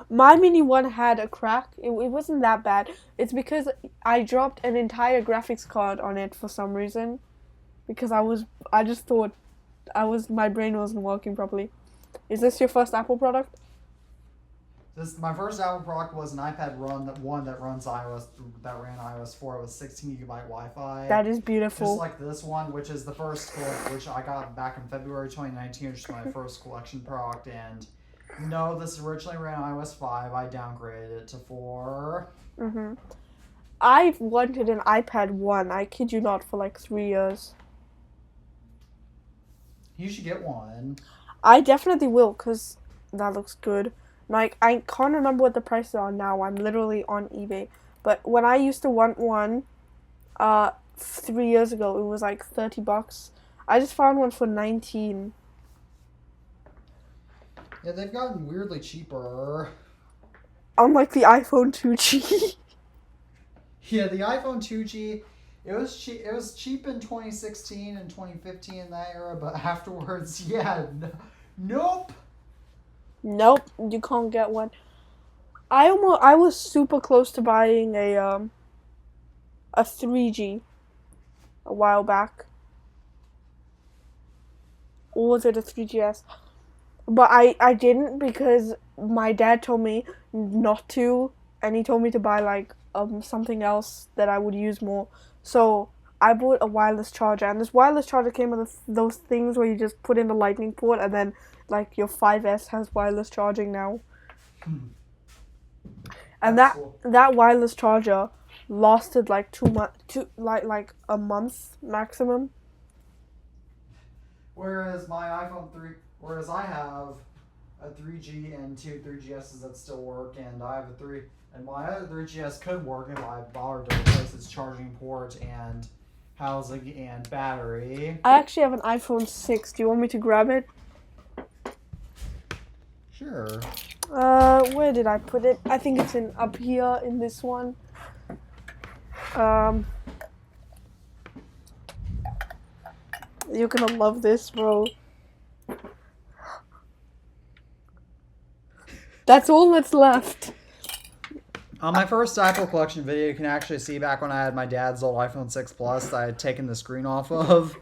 My mini one had a crack. It wasn't that bad. It's because I dropped an entire graphics card on it for some reason. Because I just thought my brain wasn't working properly. Is this your first Apple product? My first Apple product was an iPad that runs iOS that ran iOS 4. It was 16 GB Wi-Fi. That is beautiful. Just like this one, which is the first which I got back in February 2019, which is my first collection product. And no, this originally ran iOS 5. I downgraded it to 4. I've wanted an iPad 1. I kid you not, for like 3 years. You should get one. I definitely will, because that looks good. Like, I can't remember what the prices are now. I'm literally on eBay. But when I used to want one, 3 years ago, it was like $30. I just found one for 19. Yeah, they've gotten weirdly cheaper. Unlike the iPhone 2G. Yeah, the iPhone 2G, it was cheap. It was cheap in 2016 and 2015 in that era, but afterwards, yeah, nope. Nope, you can't get one. I was super close to buying a 3G a while back. Or was it a 3GS? But I didn't because my dad told me not to, and he told me to buy like something else that I would use more. So I bought a wireless charger, and this wireless charger came with those things where you just put in the lightning port, and then like your 5S has wireless charging now. And that wireless charger lasted like 2 months, like a month maximum. Whereas I have a 3G and two 3GSs that still work, and I have and my other 3GS could work if I bothered to replace its charging port and housing and battery. I actually have an iPhone 6. Do you want me to grab it? Sure. Where did I put it? I think it's up here in this one. You're gonna love this, bro. That's all that's left. On my first Apple collection video, you can actually see back when I had my dad's old iPhone 6 Plus that I had taken the screen off of.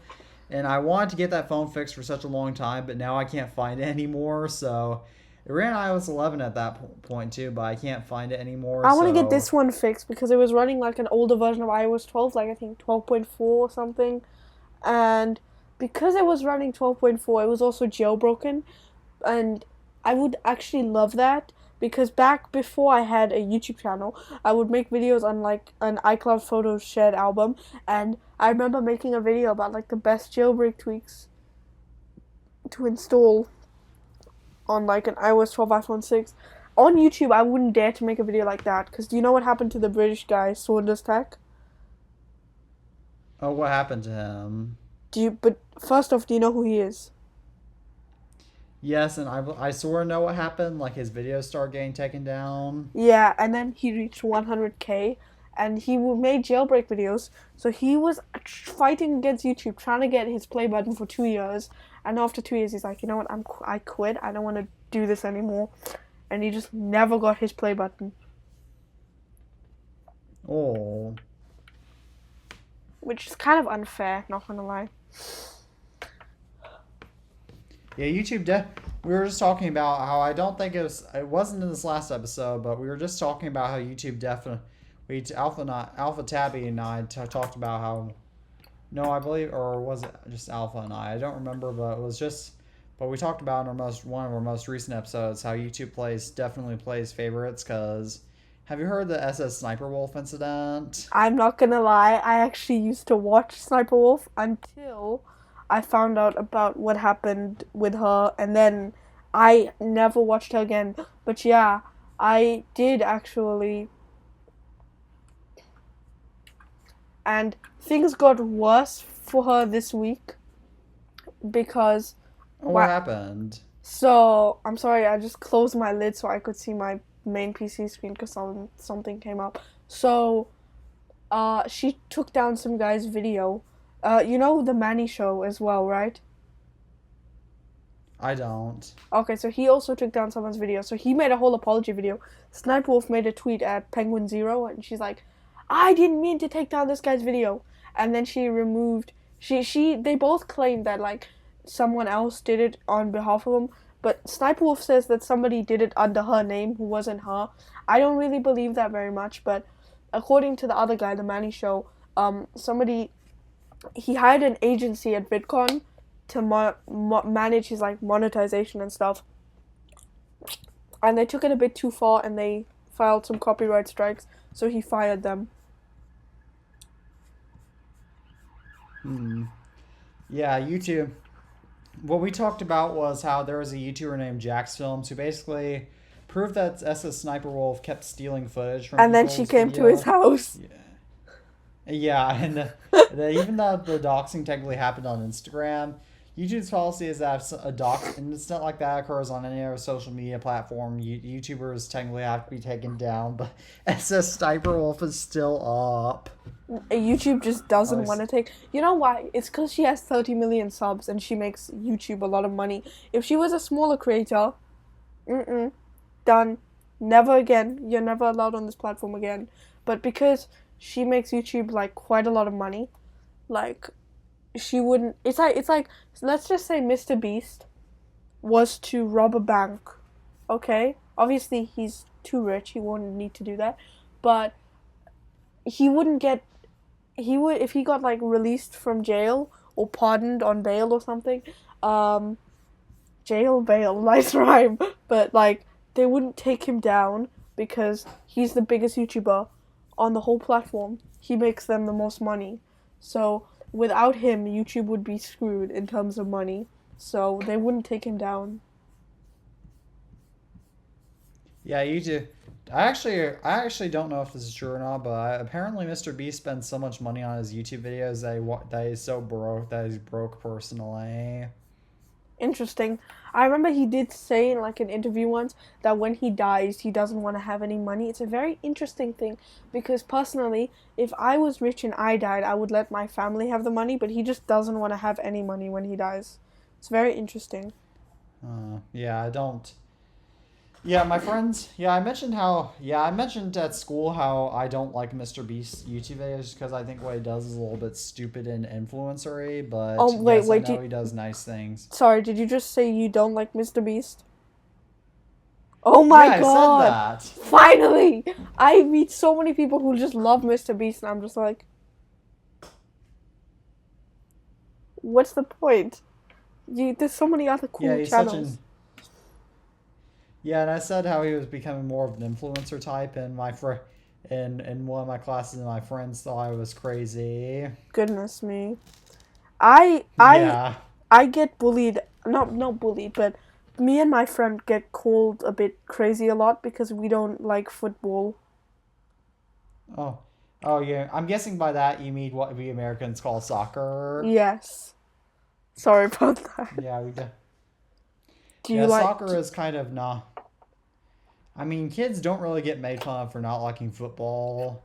And I wanted to get that phone fixed for such a long time, but now I can't find it anymore. So it ran iOS 11 at that point too, but I can't find it anymore. I want to get this one fixed because it was running like an older version of iOS 12, like I think 12.4 or something. And because it was running 12.4, it was also jailbroken. And I would actually love that because back before I had a YouTube channel, I would make videos on like an iCloud Photos shared album. And I remember making a video about like the best jailbreak tweaks to install on like an iOS 12 iPhone 6. On YouTube, I wouldn't dare to make a video like that because do you know what happened to the British guy, Saunders Tech? Oh, what happened to him? But first off, do you know who he is? Yes, and I sort of know what happened. Like his videos started getting taken down. Yeah, and then he reached 100K, and he made jailbreak videos. So he was fighting against YouTube, trying to get his play button for 2 years. And after 2 years, he's like, you know what? I quit. I don't want to do this anymore. And he just never got his play button. Oh. Which is kind of unfair, not gonna lie. Yeah, YouTube. We were just talking about how I don't think it wasn't in this last episode, but we were just talking about how YouTube definitely. Alpha Tabby and I talked about how. No, I believe, or was it just Alpha and I don't remember, but it was just. But we talked about in one of our most recent episodes how YouTube definitely plays favorites. Cause have you heard the SS Sniper Wolf incident? I'm not gonna lie. I actually used to watch Sniper Wolf until I found out about what happened with her, and then I never watched her again. But yeah, I did actually. And things got worse for her this week because. What happened? So, I'm sorry, I just closed my lid so I could see my main PC screen because something came up. So, she took down some guy's video. You know the Manny show as well, right? I don't. Okay, so he also took down someone's video. So he made a whole apology video. Sniper Wolf made a tweet at Penguin Zero, and she's like, "I didn't mean to take down this guy's video." And then she removed. They both claimed that like someone else did it on behalf of him, but Sniper Wolf says that somebody did it under her name who wasn't her. I don't really believe that very much, but according to the other guy, the Manny Show, somebody he hired an agency at VidCon to manage his like monetization and stuff, and they took it a bit too far and they filed some copyright strikes, so he fired them. Yeah, YouTube. What we talked about was how there was a YouTuber named Jax Films who basically proved that SS Sniper Wolf kept stealing footage from And then she came to his house. Yeah, and even though the doxing technically happened on Instagram, YouTube's policy is that if a dox incident like that occurs on any other social media platform, YouTubers technically have to be taken down, but SS Sniper Wolf is still up. YouTube just doesn't want to take... You know why? It's because she has 30 million subs and she makes YouTube a lot of money. If she was a smaller creator, done. Never again. You're never allowed on this platform again. But because she makes YouTube like quite a lot of money, like she wouldn't... It's like let's just say Mr. Beast was to rob a bank. Okay? Obviously he's too rich. He wouldn't need to do that. But he wouldn't get... He would, if he got like released from jail or pardoned on bail or something, jail bail, nice rhyme, but like they wouldn't take him down because he's the biggest YouTuber on the whole platform. He makes them the most money. So without him, YouTube would be screwed in terms of money. So they wouldn't take him down. Yeah, YouTube. I actually don't know if this is true or not, but apparently Mr. Beast spends so much money on his YouTube videos that he's so broke that he's broke personally. Interesting. I remember he did say in like an interview once that when he dies, he doesn't want to have any money. It's a very interesting thing because personally, if I was rich and I died, I would let my family have the money, but he just doesn't want to have any money when he dies. It's very interesting. Yeah, I don't. Yeah, my friends. Yeah, I mentioned at school how I don't like Mr. Beast's YouTube videos because I think what he does is a little bit stupid and influencery. But wait, I know he does nice things. Sorry, did you just say you don't like Mr. Beast? Oh my god! I said that. Finally, I meet so many people who just love Mr. Beast, and I'm just like, what's the point? There's so many other cool channels. Yeah, and I said how he was becoming more of an influencer type, and in one of my classes, and my friends thought I was crazy. Goodness me, I get bullied. Not bullied, but me and my friend get called a bit crazy a lot because we don't like football. Oh yeah. I'm guessing by that you mean what we Americans call soccer. Yes. Sorry about that. Yeah, we do. Soccer is kind of not. I mean, kids don't really get made fun of for not liking football.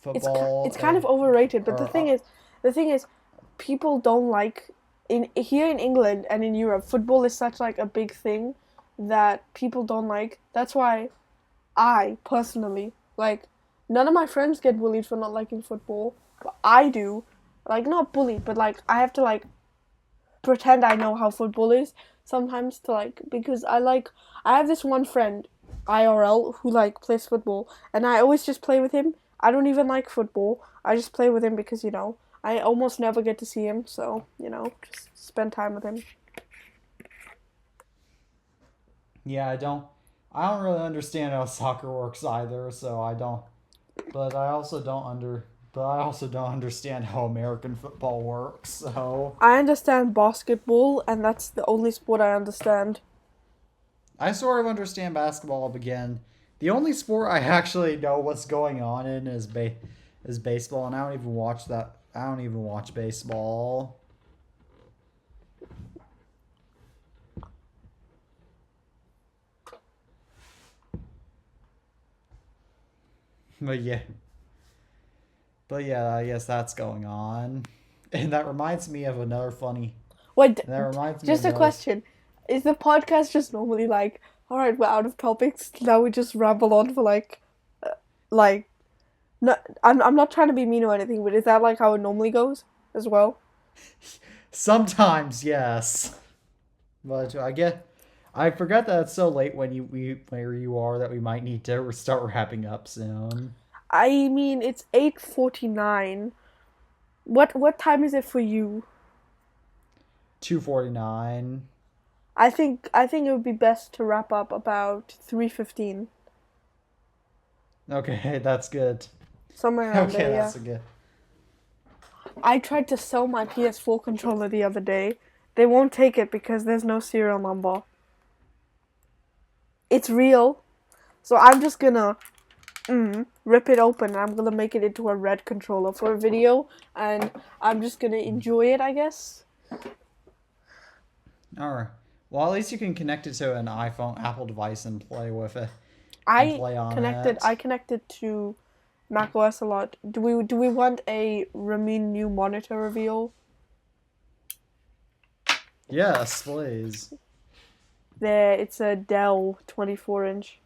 It's kind of overrated, but the thing is, people don't like here in England and in Europe. Football is such like a big thing that people don't like. That's why I personally like. None of my friends get bullied for not liking football, but I do. Like not bullied, but like I have to like pretend I know how football is sometimes to like because I have this one friend IRL who like plays football and I always just play with him. I don't even like football. I just play with him because I almost never get to see him, so just spend time with him. Yeah, I don't really understand how soccer works either, so I don't. But I also don't understand how American football works, so... I understand basketball, and that's the only sport I understand. I sort of understand basketball, but again, the only sport I actually know what's going on in is baseball, and I don't even watch that. I don't even watch baseball. But yeah, I guess that's going on. And that reminds me of another funny... Wait, that reminds me just a question. Is the podcast just normally like, all right, we're out of topics. Now we just ramble on for like, no, I'm not trying to be mean or anything, but is that like how it normally goes as well? Sometimes, yes. But I forgot that it's so late where you are that we might need to start wrapping up soon. I mean, it's 8:49. What time is it for you? 2:49. I think it would be best to wrap up about 3:15, Okay, that's good. somewhere around Okay, there. Yeah. that's a good. I tried to sell my PS4 controller the other day. They won't take it because there's no serial number. It's real, so I'm just gonna rip it open and I'm gonna make it into a red controller for a video, and I'm just gonna enjoy it, I guess. All right. Well, at least you can connect it to an iPhone, Apple device, and play with it and I play on connected. it. I connected to macOS a lot. Do we want a Ramin new monitor reveal? Yes, please. There, it's a Dell 24-inch.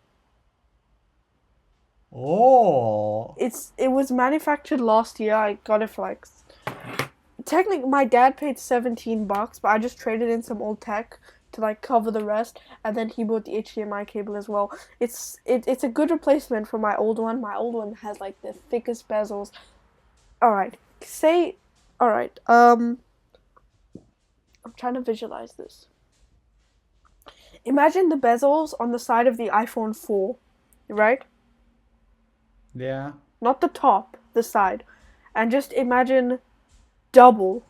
Oh. It was manufactured last year. I got it for like technically my dad paid $17, but I just traded in some old tech to like cover the rest, and then he bought the HDMI cable as well. It's a good replacement for my old one. My old one has like the thickest bezels. All right, all right. I'm trying to visualize this. Imagine the bezels on the side of the iPhone 4, right? Yeah. Not the top, the side, and just imagine double,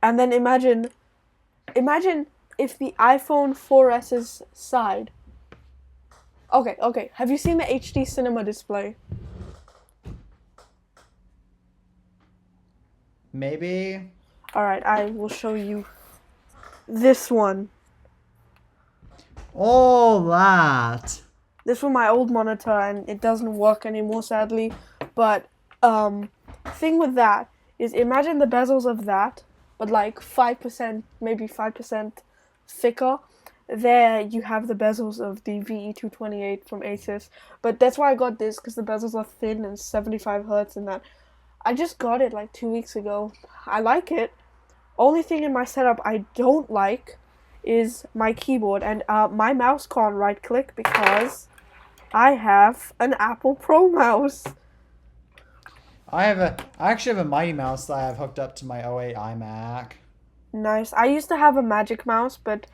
and then imagine if the iPhone 4S's side. Okay. Have you seen the HD cinema display? Maybe. All right, I will show you this one. All that. This was my old monitor, and it doesn't work anymore, sadly. But thing with that is, imagine the bezels of that, but like 5%, maybe 5% thicker. There you have the bezels of the VE228 from Asus. But that's why I got this, because the bezels are thin and 75 hertz and that. I just got it like 2 weeks ago. I like it. Only thing in my setup I don't like is my keyboard, and my mouse can't right click because I have an Apple Pro mouse. I actually have a Mighty Mouse that I have hooked up to my '08 iMac. Nice. I used to have a Magic Mouse, but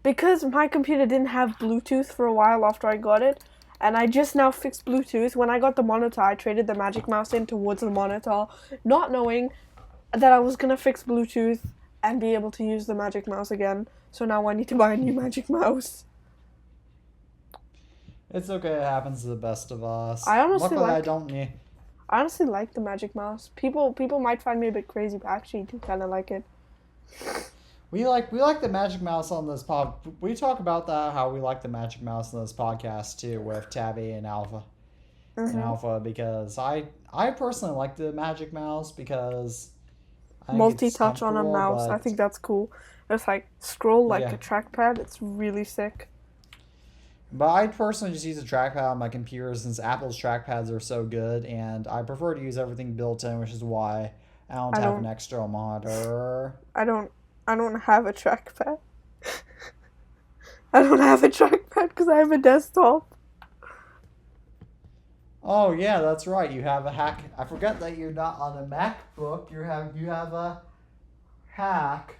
because my computer didn't have Bluetooth for a while after I got it, and I just now fixed Bluetooth, when I got the monitor, I traded the Magic Mouse in towards the monitor, not knowing that I was gonna fix Bluetooth and be able to use the Magic Mouse again. So now I need to buy a new Magic Mouse. It's okay. It happens to the best of us. I honestly Luckily, I like don't need. I honestly like the Magic Mouse. People might find me a bit crazy, but I actually do kind of like it. We like the Magic Mouse on this pod. We talk about that, how we like the Magic Mouse on this podcast too, with Tabby and Alpha. And Alpha, because I personally like the Magic Mouse because I think it's Multi-touch on a comfortable, mouse. I but think that's cool. It's like scroll like yeah. a trackpad. It's really sick. But I personally just use a trackpad on my computer since Apple's trackpads are so good, and I prefer to use everything built in, which is why I don't I have don't an external monitor. I don't have a trackpad. I don't have a trackpad because I have a desktop. Oh yeah, that's right. You have a hack. I forgot that you're not on a MacBook. You have a hack.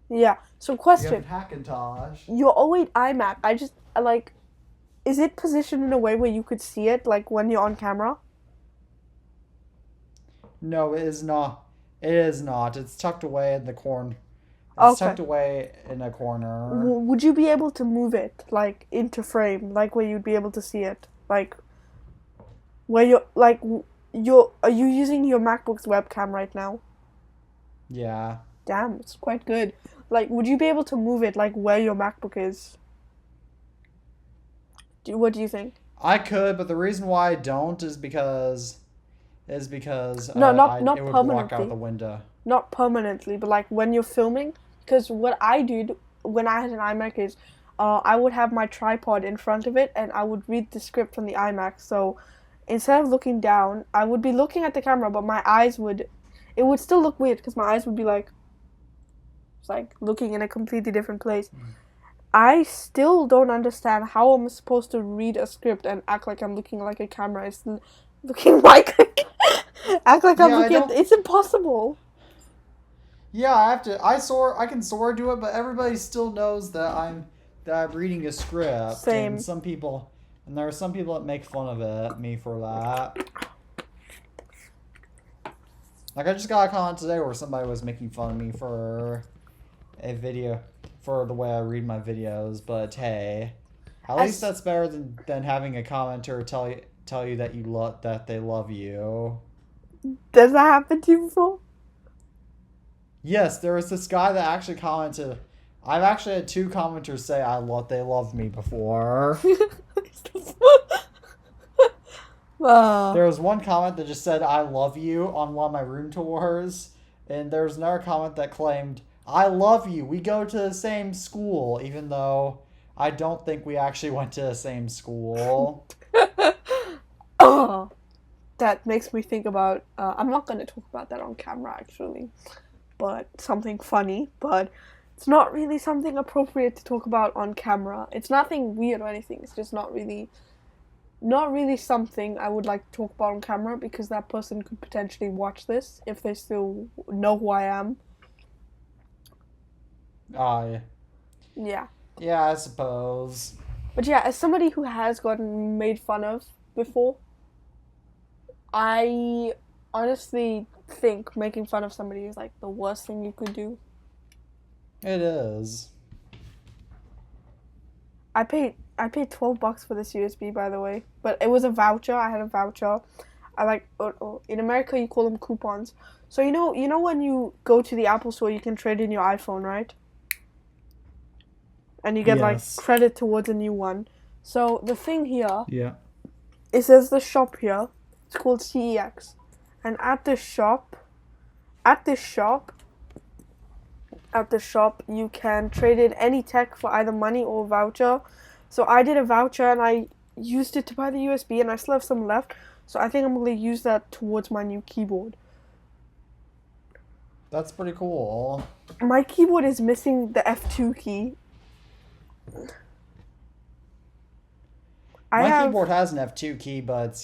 Yeah. So You have question. a Hackintosh. Your '08 iMac. I just like. Is it positioned in a way where you could see it, like when you're on camera? No, it is not. It is not. It's tucked away in the corner. It's Okay. tucked away in a corner. Would you be able to move it like into frame, like where you'd be able to see it, like where are you using your MacBook's webcam right now? Yeah. Damn, it's quite good. Like, would you be able to move it like where your MacBook is? What do you think? I could, but the reason why I don't is because No, not it would block out permanently. the window. Not permanently, but like when you're filming, because what I did when I had an iMac is, I would have my tripod in front of it, and I would read the script from the iMac. So instead of looking down, I would be looking at the camera, but my eyes would, it would still look weird because my eyes would be like, it's like looking in a completely different place. I still don't understand how I'm supposed to read a script and act like I'm looking like a camera. It's looking like act like I'm Yeah, I looking. don't. It's impossible. Yeah, I can sort of do it, but everybody still knows that I'm reading a script, Same. and there are some people that make fun of me for that. Like I just got a comment today where somebody was making fun of me for a video for the way I read my videos, but hey, at least that's better than having a commenter tell you that they love you. Does that happen to you before? Yes, there was this guy that actually commented. I've actually had 2 commenters say they loved me before. There was one comment that just said "I love you" on one of my room tours, and there was another comment that claimed "I love you. We go to the same school," even though I don't think we actually went to the same school. Oh, that makes me think about. I'm not going to talk about that on camera, actually, but something funny. But it's not really something appropriate to talk about on camera. It's nothing weird or anything. It's just not really something I would like to talk about on camera because that person could potentially watch this if they still know who I am. Yeah. Yeah, I suppose. But yeah, as somebody who has gotten made fun of before, I honestly think making fun of somebody is like the worst thing you could do. It is. I paid $12 for this USB, by the way, but it was a voucher. I had a voucher. I like in America you call them coupons. So you know when you go to the Apple store, you can trade in your iPhone, right? And you get like credit towards a new one. So the thing here, it says the shop here. It's called CEX, and at this shop, you can trade in any tech for either money or a voucher. So I did a voucher and I used it to buy the USB, and I still have some left. So I think I'm going to use that towards my new keyboard. That's pretty cool. My keyboard is missing the F2 key. My keyboard has an F2 key, but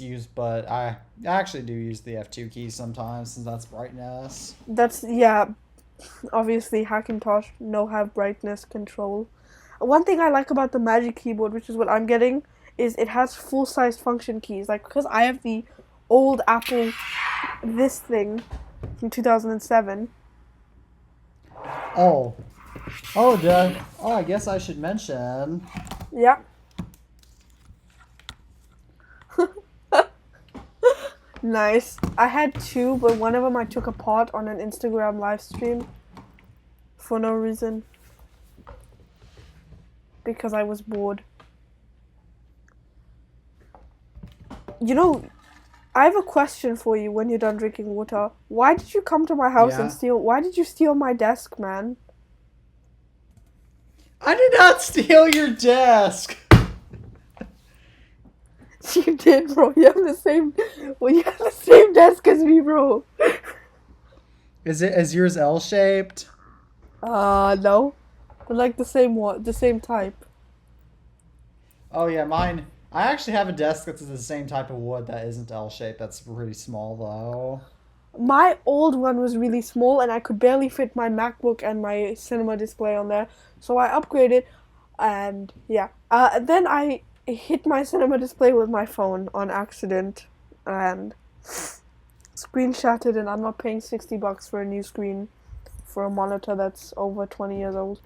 I actually do use the F2 key sometimes since that's brightness. Obviously Hackintosh have brightness control. One thing I like about the Magic Keyboard, which is what I'm getting, is it has full-size function keys. Like, because I have the old Apple, this thing from 2007. I guess I should mention. Yeah. Nice. I had 2, but one of them I took apart on an Instagram live stream for no reason. Because I was bored. I have a question for you when you're done drinking water. Why did you come to my house and why did you steal my desk, man? I did not steal your desk! You did, bro. You have the same desk as me, bro. Is yours L-shaped? No. But like the same type. Oh yeah, mine. I actually have a desk that's the same type of wood that isn't L-shaped. That's pretty small though. My old one was really small and I could barely fit my MacBook and my cinema display on there. So I upgraded and yeah. Then I hit my cinema display with my phone on accident and screen shattered, and I'm not paying $60 for a new screen for a monitor that's over 20 years old.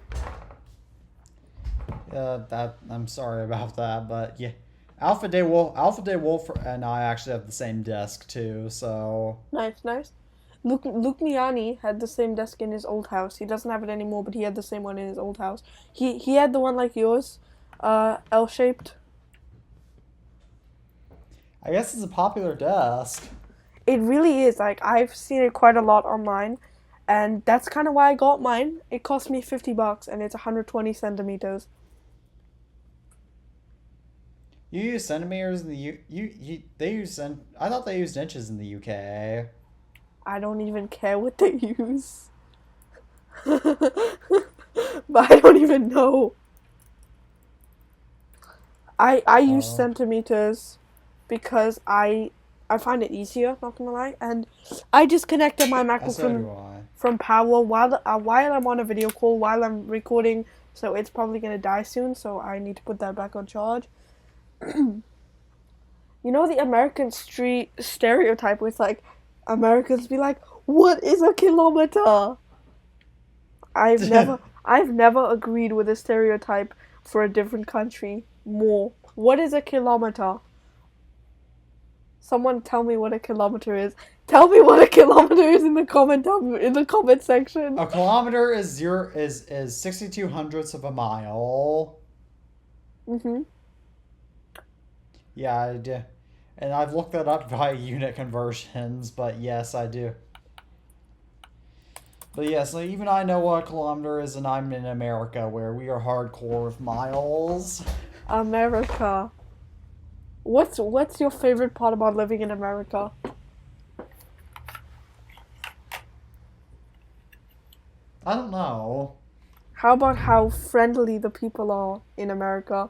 I'm sorry about that, but yeah. Alpha Day Wolf and I actually have the same desk too, so Nice. Luke Miani had the same desk in his old house. He doesn't have it anymore, but he had the same one in his old house. He had the one like yours, L-shaped. I guess it's a popular desk. It really is. Like, I've seen it quite a lot online, And that's kind of why I got mine. It cost me $50 and it's 120 centimeters. You use centimeters in the they use I thought they used inches in the UK. I don't even care what they use. But I don't even know. I use centimeters because I find it easier, not gonna lie. And I just connected my MacBook from power while I'm on a video call, while I'm recording, so it's probably gonna die soon, so I need to put that back on charge. You know the American street stereotype with like Americans be like, "What is a kilometer?" I've never agreed with a stereotype for a different country more. What is a kilometer? Someone tell me what a kilometer is. Tell me what a kilometer is in the comment section. A kilometer is 62 hundredths of a mile. Mhm. Yeah, I do. And I've looked that up by unit conversions, but yes, I do. But yes, like, even I know what a kilometer is, and I'm in America, where we are hardcore with miles. America. What's your favorite part about living in America? I don't know. How about how friendly the people are in America?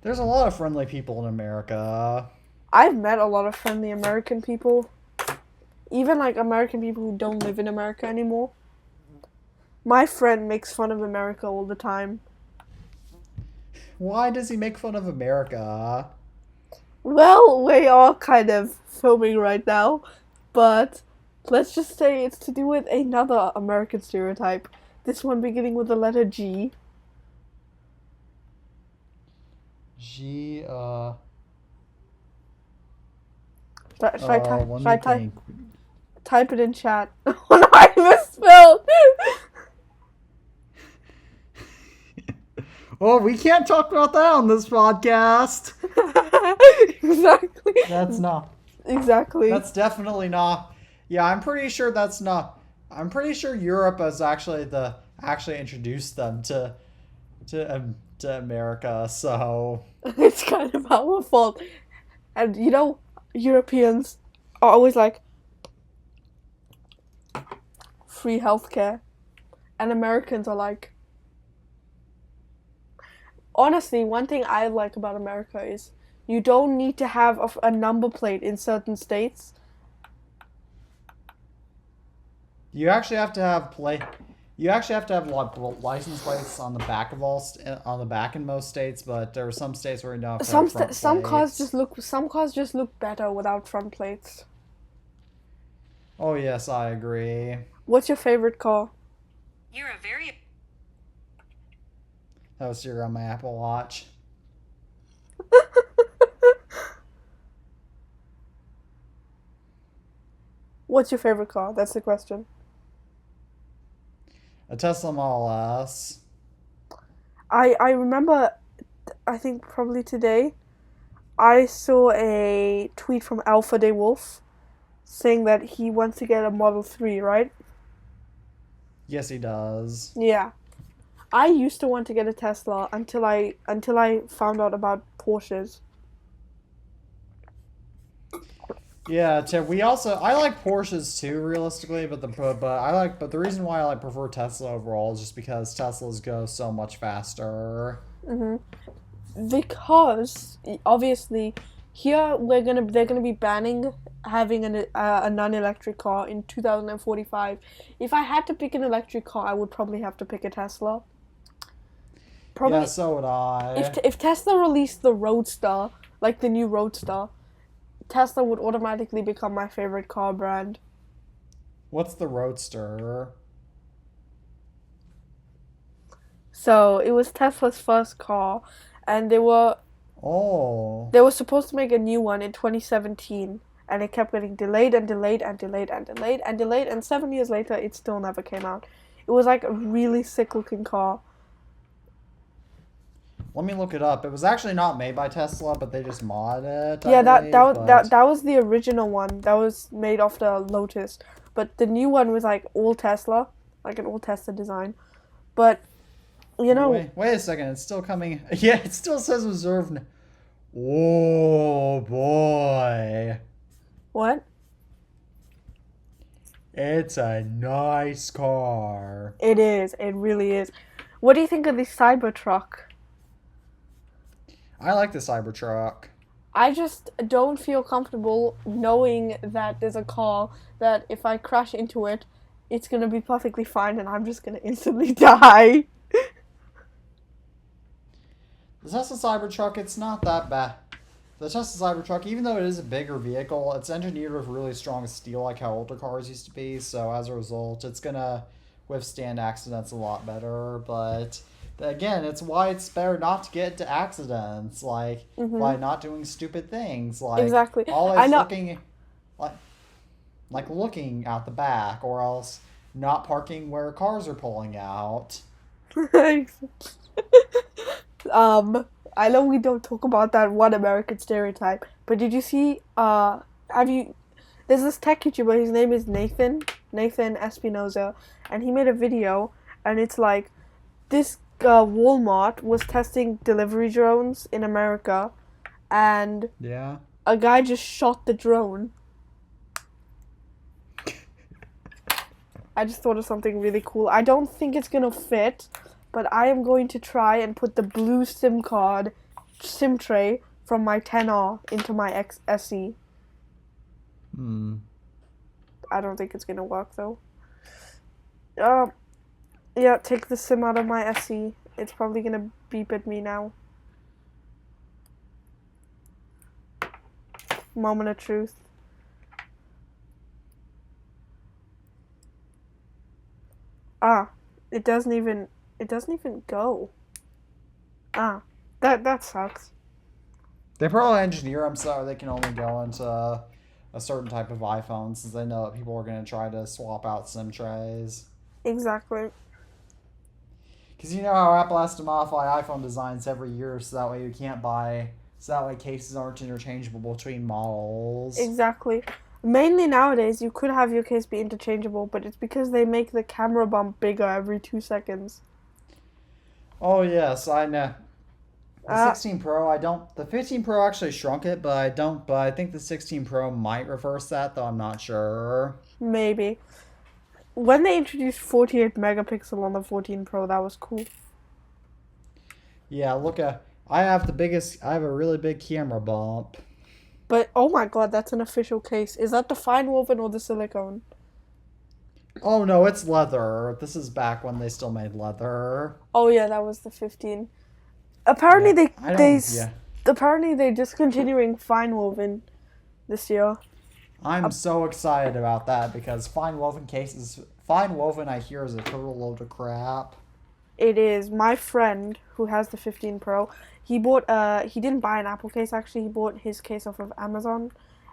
There's a lot of friendly people in America. I've met a lot of friendly American people. Even like American people who don't live in America anymore. My friend makes fun of America all the time. Why does he make fun of America? Well, we are kind of filming right now, but let's just say it's to do with another American stereotype. This one beginning with the letter G. G, type it in chat? Oh no, I misspelled! Well, we can't talk about that on this podcast. Exactly. That's not. Exactly. That's definitely not. Yeah, I'm pretty sure that's not. I'm pretty sure Europe has actually introduced them to America. So it's kind of our fault. And you know, Europeans are always like free healthcare, and Americans are like. Honestly, one thing I like about America is you don't need to have a number plate in certain states. You actually have to have license plates on the back of on the back in most states, but there are some states where you don't have to have front plates. Some cars just look better without front plates. Oh yes, I agree. What's your favorite car? You're a very... That was Siri on my Apple Watch. What's your favorite car? That's the question. A Tesla Model S. I remember, I think probably today, I saw a tweet from Alpha Day Wolf saying that he wants to get a Model 3, right? Yes, he does. Yeah. I used to want to get a Tesla until I found out about Porsches. Yeah, Tim. I like Porsches too, realistically, but the reason why I prefer Tesla overall is just because Teslas go so much faster. Because obviously, here they're gonna be banning having a non-electric car in 2045. If I had to pick an electric car, I would probably have to pick a Tesla. Yeah, so would I. If Tesla released the Roadster, like the new Roadster, Tesla would automatically become my favorite car brand. What's the Roadster? So it was Tesla's first car, and they were supposed to make a new one in 2017, and it kept getting delayed and delayed and delayed and delayed and delayed, and 7 years later, it still never came out. It was like a really sick looking car. Let me look it up. It was actually not made by Tesla, but they just modded it. Yeah, that was the original one. That was made after Lotus. but the new one was like all Tesla, like an all Tesla design. But you know, Wait a second. It's still coming. Yeah, it still says reserved. Oh boy. what? It's a nice car. It is. It really is. What do you think of the Cybertruck? I like the Cybertruck. I just don't feel comfortable knowing that there's a car that if I crash into it, it's gonna be perfectly fine and I'm just gonna instantly die. The Tesla Cybertruck, it's not that bad. The Tesla Cybertruck, even though it is a bigger vehicle, it's engineered with really strong steel like how older cars used to be, so as a result, it's gonna withstand accidents a lot better, but again, it's why it's better not to get into accidents, like, by not doing stupid things, like, Exactly. I always know. like looking out the back, or else not parking where cars are pulling out. I know we don't talk about that one American stereotype, but did you see, there's this tech YouTuber, his name is Nathan Espinoza, and he made a video, and it's like, this Walmart was testing delivery drones in America, and Yeah. a guy just shot the drone. I just thought of something really cool. I don't think it's gonna fit, but I am going to try and put the blue SIM tray from my 10R into my SE. I don't think it's gonna work though. Yeah, take the SIM out of my SE. It's probably gonna beep at me now. Moment of truth. It doesn't even go. That sucks. They probably engineer them so they can only go into a certain type of iPhone, since they know that people are going to try to swap out SIM trays. Exactly. Because you know how Apple has to modify iPhone designs every year, so that way you can't buy, so that way cases aren't interchangeable between models. Exactly. Mainly nowadays, you could have your case be interchangeable, but it's because they make the camera bump bigger every 2 seconds. Oh yes, I know. The 16 Pro, the 15 Pro actually shrunk it, but I think the 16 Pro might reverse that, though I'm not sure. Maybe. When they introduced 48 megapixel on the 14 Pro, that was cool. Yeah, I have a really big camera bump. But, oh my god, that's an official case. Is that the fine woven or the silicone? Oh no, it's leather. This is back when they still made leather. Oh yeah, that was the 15. Apparently Yeah, apparently they're discontinuing fine woven this year. I'm so excited about that because fine woven I hear is a total load of crap. It is. My friend who has the 15 Pro, he didn't buy an Apple case actually, he bought his case off of Amazon.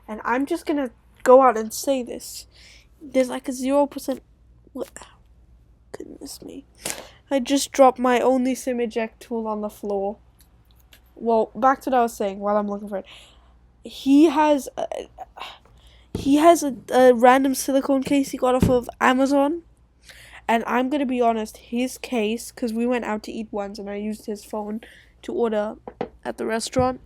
And I'm just gonna go out and say this. There's like a 0%. Goodness me. I just dropped my only SIM eject tool on the floor. Well, back to what I was saying while I'm looking for it. He has a random silicone case he got off of Amazon. And I'm going to be honest, his case, because we went out to eat once and I used his phone to order at the restaurant.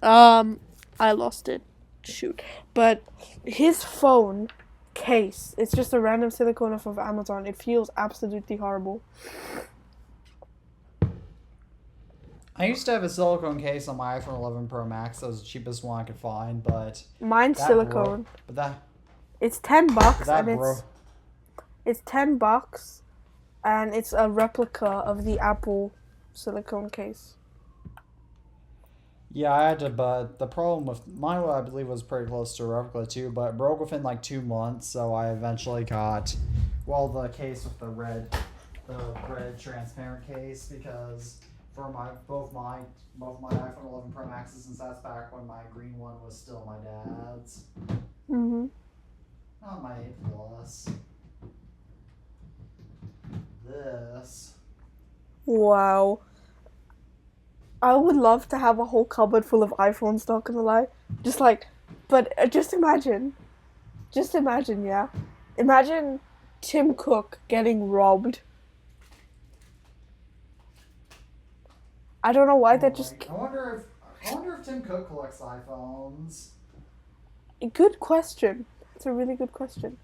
I lost it. Shoot. But his phone case, it's just a random silicone off of Amazon. It feels absolutely horrible. I used to have a silicone case on my iPhone 11 Pro Max. That was the cheapest one I could find, but Mine's silicone. It's $10 and it's $10 and it's a replica of the Apple silicone case. Yeah, I had to, but the problem with mine, I believe, was pretty close to a replica too, but it broke within like 2 months, so I eventually got, the case with the red transparent case, because for both my iPhone 11 Pro Maxes, since that's back when my green one was still my dad's. Not my 8 Plus. This. Wow. I would love to have a whole cupboard full of iPhones, not gonna lie. Just imagine, yeah. Imagine Tim Cook getting robbed. I don't know why that just. I wonder if Tim Cook collects iPhones. Good question. It's a really good question.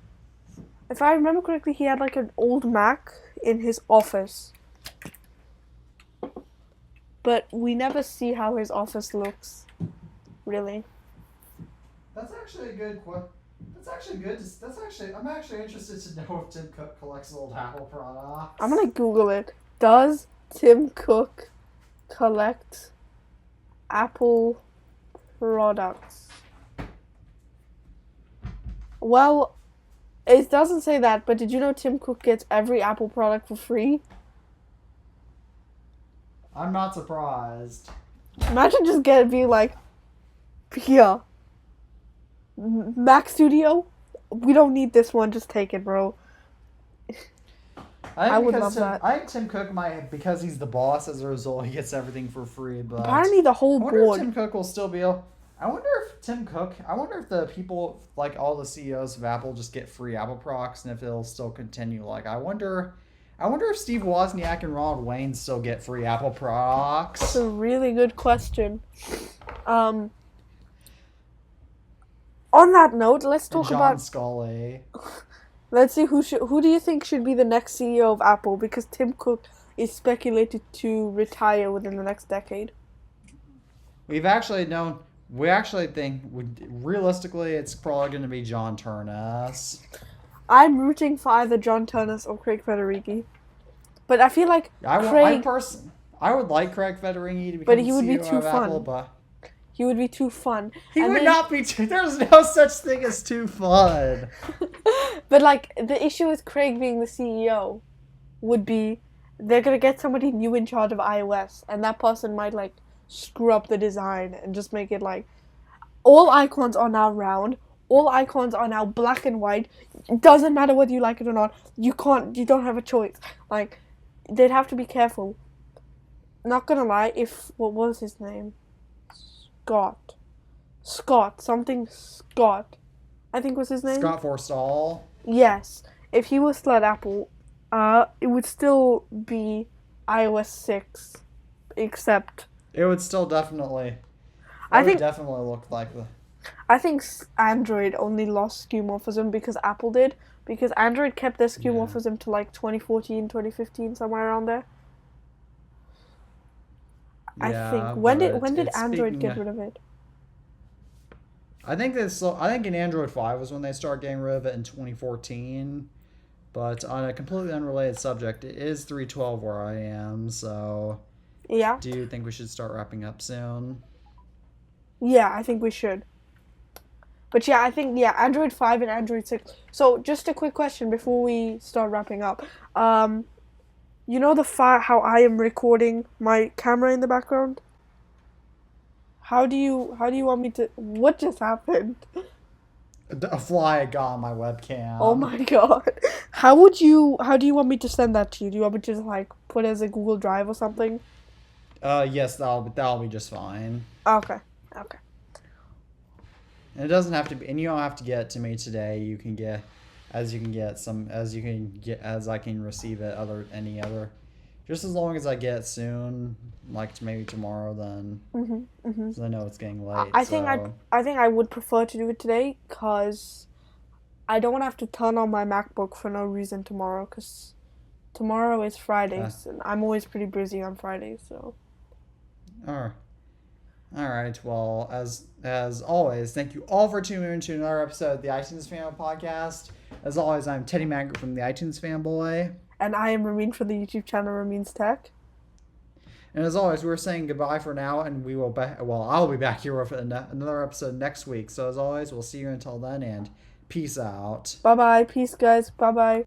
If I remember correctly, he had like an old Mac in his office. But we never see how his office looks. Really. That's actually a good question. That's actually good. I'm actually interested to know if Tim Cook collects old Apple products. I'm gonna Google it. Does Tim Cook collect Apple products? Well, it doesn't say that, but did you know Tim Cook gets every Apple product for free? I'm not surprised. Imagine just being like, here, Mac Studio, we don't need this one, just take it, bro. I would love that. I think Tim Cook might, because he's the boss, as a result, he gets everything for free. But apparently the whole I wonder board. if Tim Cook will still be able. I wonder if the people, like all the CEOs of Apple, just get free Apple products, and if it'll still continue. Like, I wonder if Steve Wozniak and Ronald Wayne still get free Apple products. That's a really good question. On that note, let's talk John about Scully. Let's see who do you think should be the next CEO of Apple, because Tim Cook is speculated to retire within the next decade. We actually think realistically it's probably going to be John Turnus. I'm rooting for either John Turnus or Craig Federighi. But I feel like I would like Craig Federighi to become but he would be CEO too of fun. Apple, but he would be too fun. He would not be too... There's no such thing as too fun. But, like, the issue with Craig being the CEO would be they're going to get somebody new in charge of iOS, and that person might, like, screw up the design and just make it, like, all icons are now round, all icons are now black and white. It doesn't matter whether you like it or not. You don't have a choice. Like, they'd have to be careful. Not gonna lie, what was his name? Scott, I think was his name. Scott Forstall. Yes, if he was still at Apple, it would still be iOS 6, except it would still definitely. Definitely look like the. I think Android only lost skeuomorphism because Apple did, because Android kept their skeuomorphism to like 2014, 2015, somewhere around there. Yeah, I think when did Android get rid of it? I think in Android 5 was when they started getting rid of it in 2014. But on a completely unrelated subject, it is 3:12 where I am, so yeah. Do you think we should start wrapping up soon? Yeah, I think we should. But yeah, I think Android 5 and Android 6. So just a quick question before we start wrapping up. You know how I am recording my camera in the background? How do you want me to... What just happened? A fly got on my webcam. Oh my god. How do you want me to send that to you? Do you want me to just like put it as a Google Drive or something? Yes, that'll be just fine. Okay. And it doesn't have to be, and you don't have to get it to me today. You can get as I can receive it any other. Just as long as I get it soon, like maybe tomorrow, then because I know it's getting late. I think I would prefer to do it today, because I don't want to have to turn on my MacBook for no reason tomorrow, because tomorrow is Fridays, and I'm always pretty busy on Fridays, so. All right. Well, as always, thank you all for tuning in to another episode of the iTunes Fanboy Podcast. As always, I'm Teddy Maggart from the iTunes Fanboy. And I am Ramin for the YouTube channel Ramin's Tech. And as always, we're saying goodbye for now, and I'll be back here with another episode next week. So as always, we'll see you until then, and peace out. Bye-bye. Peace, guys. Bye-bye.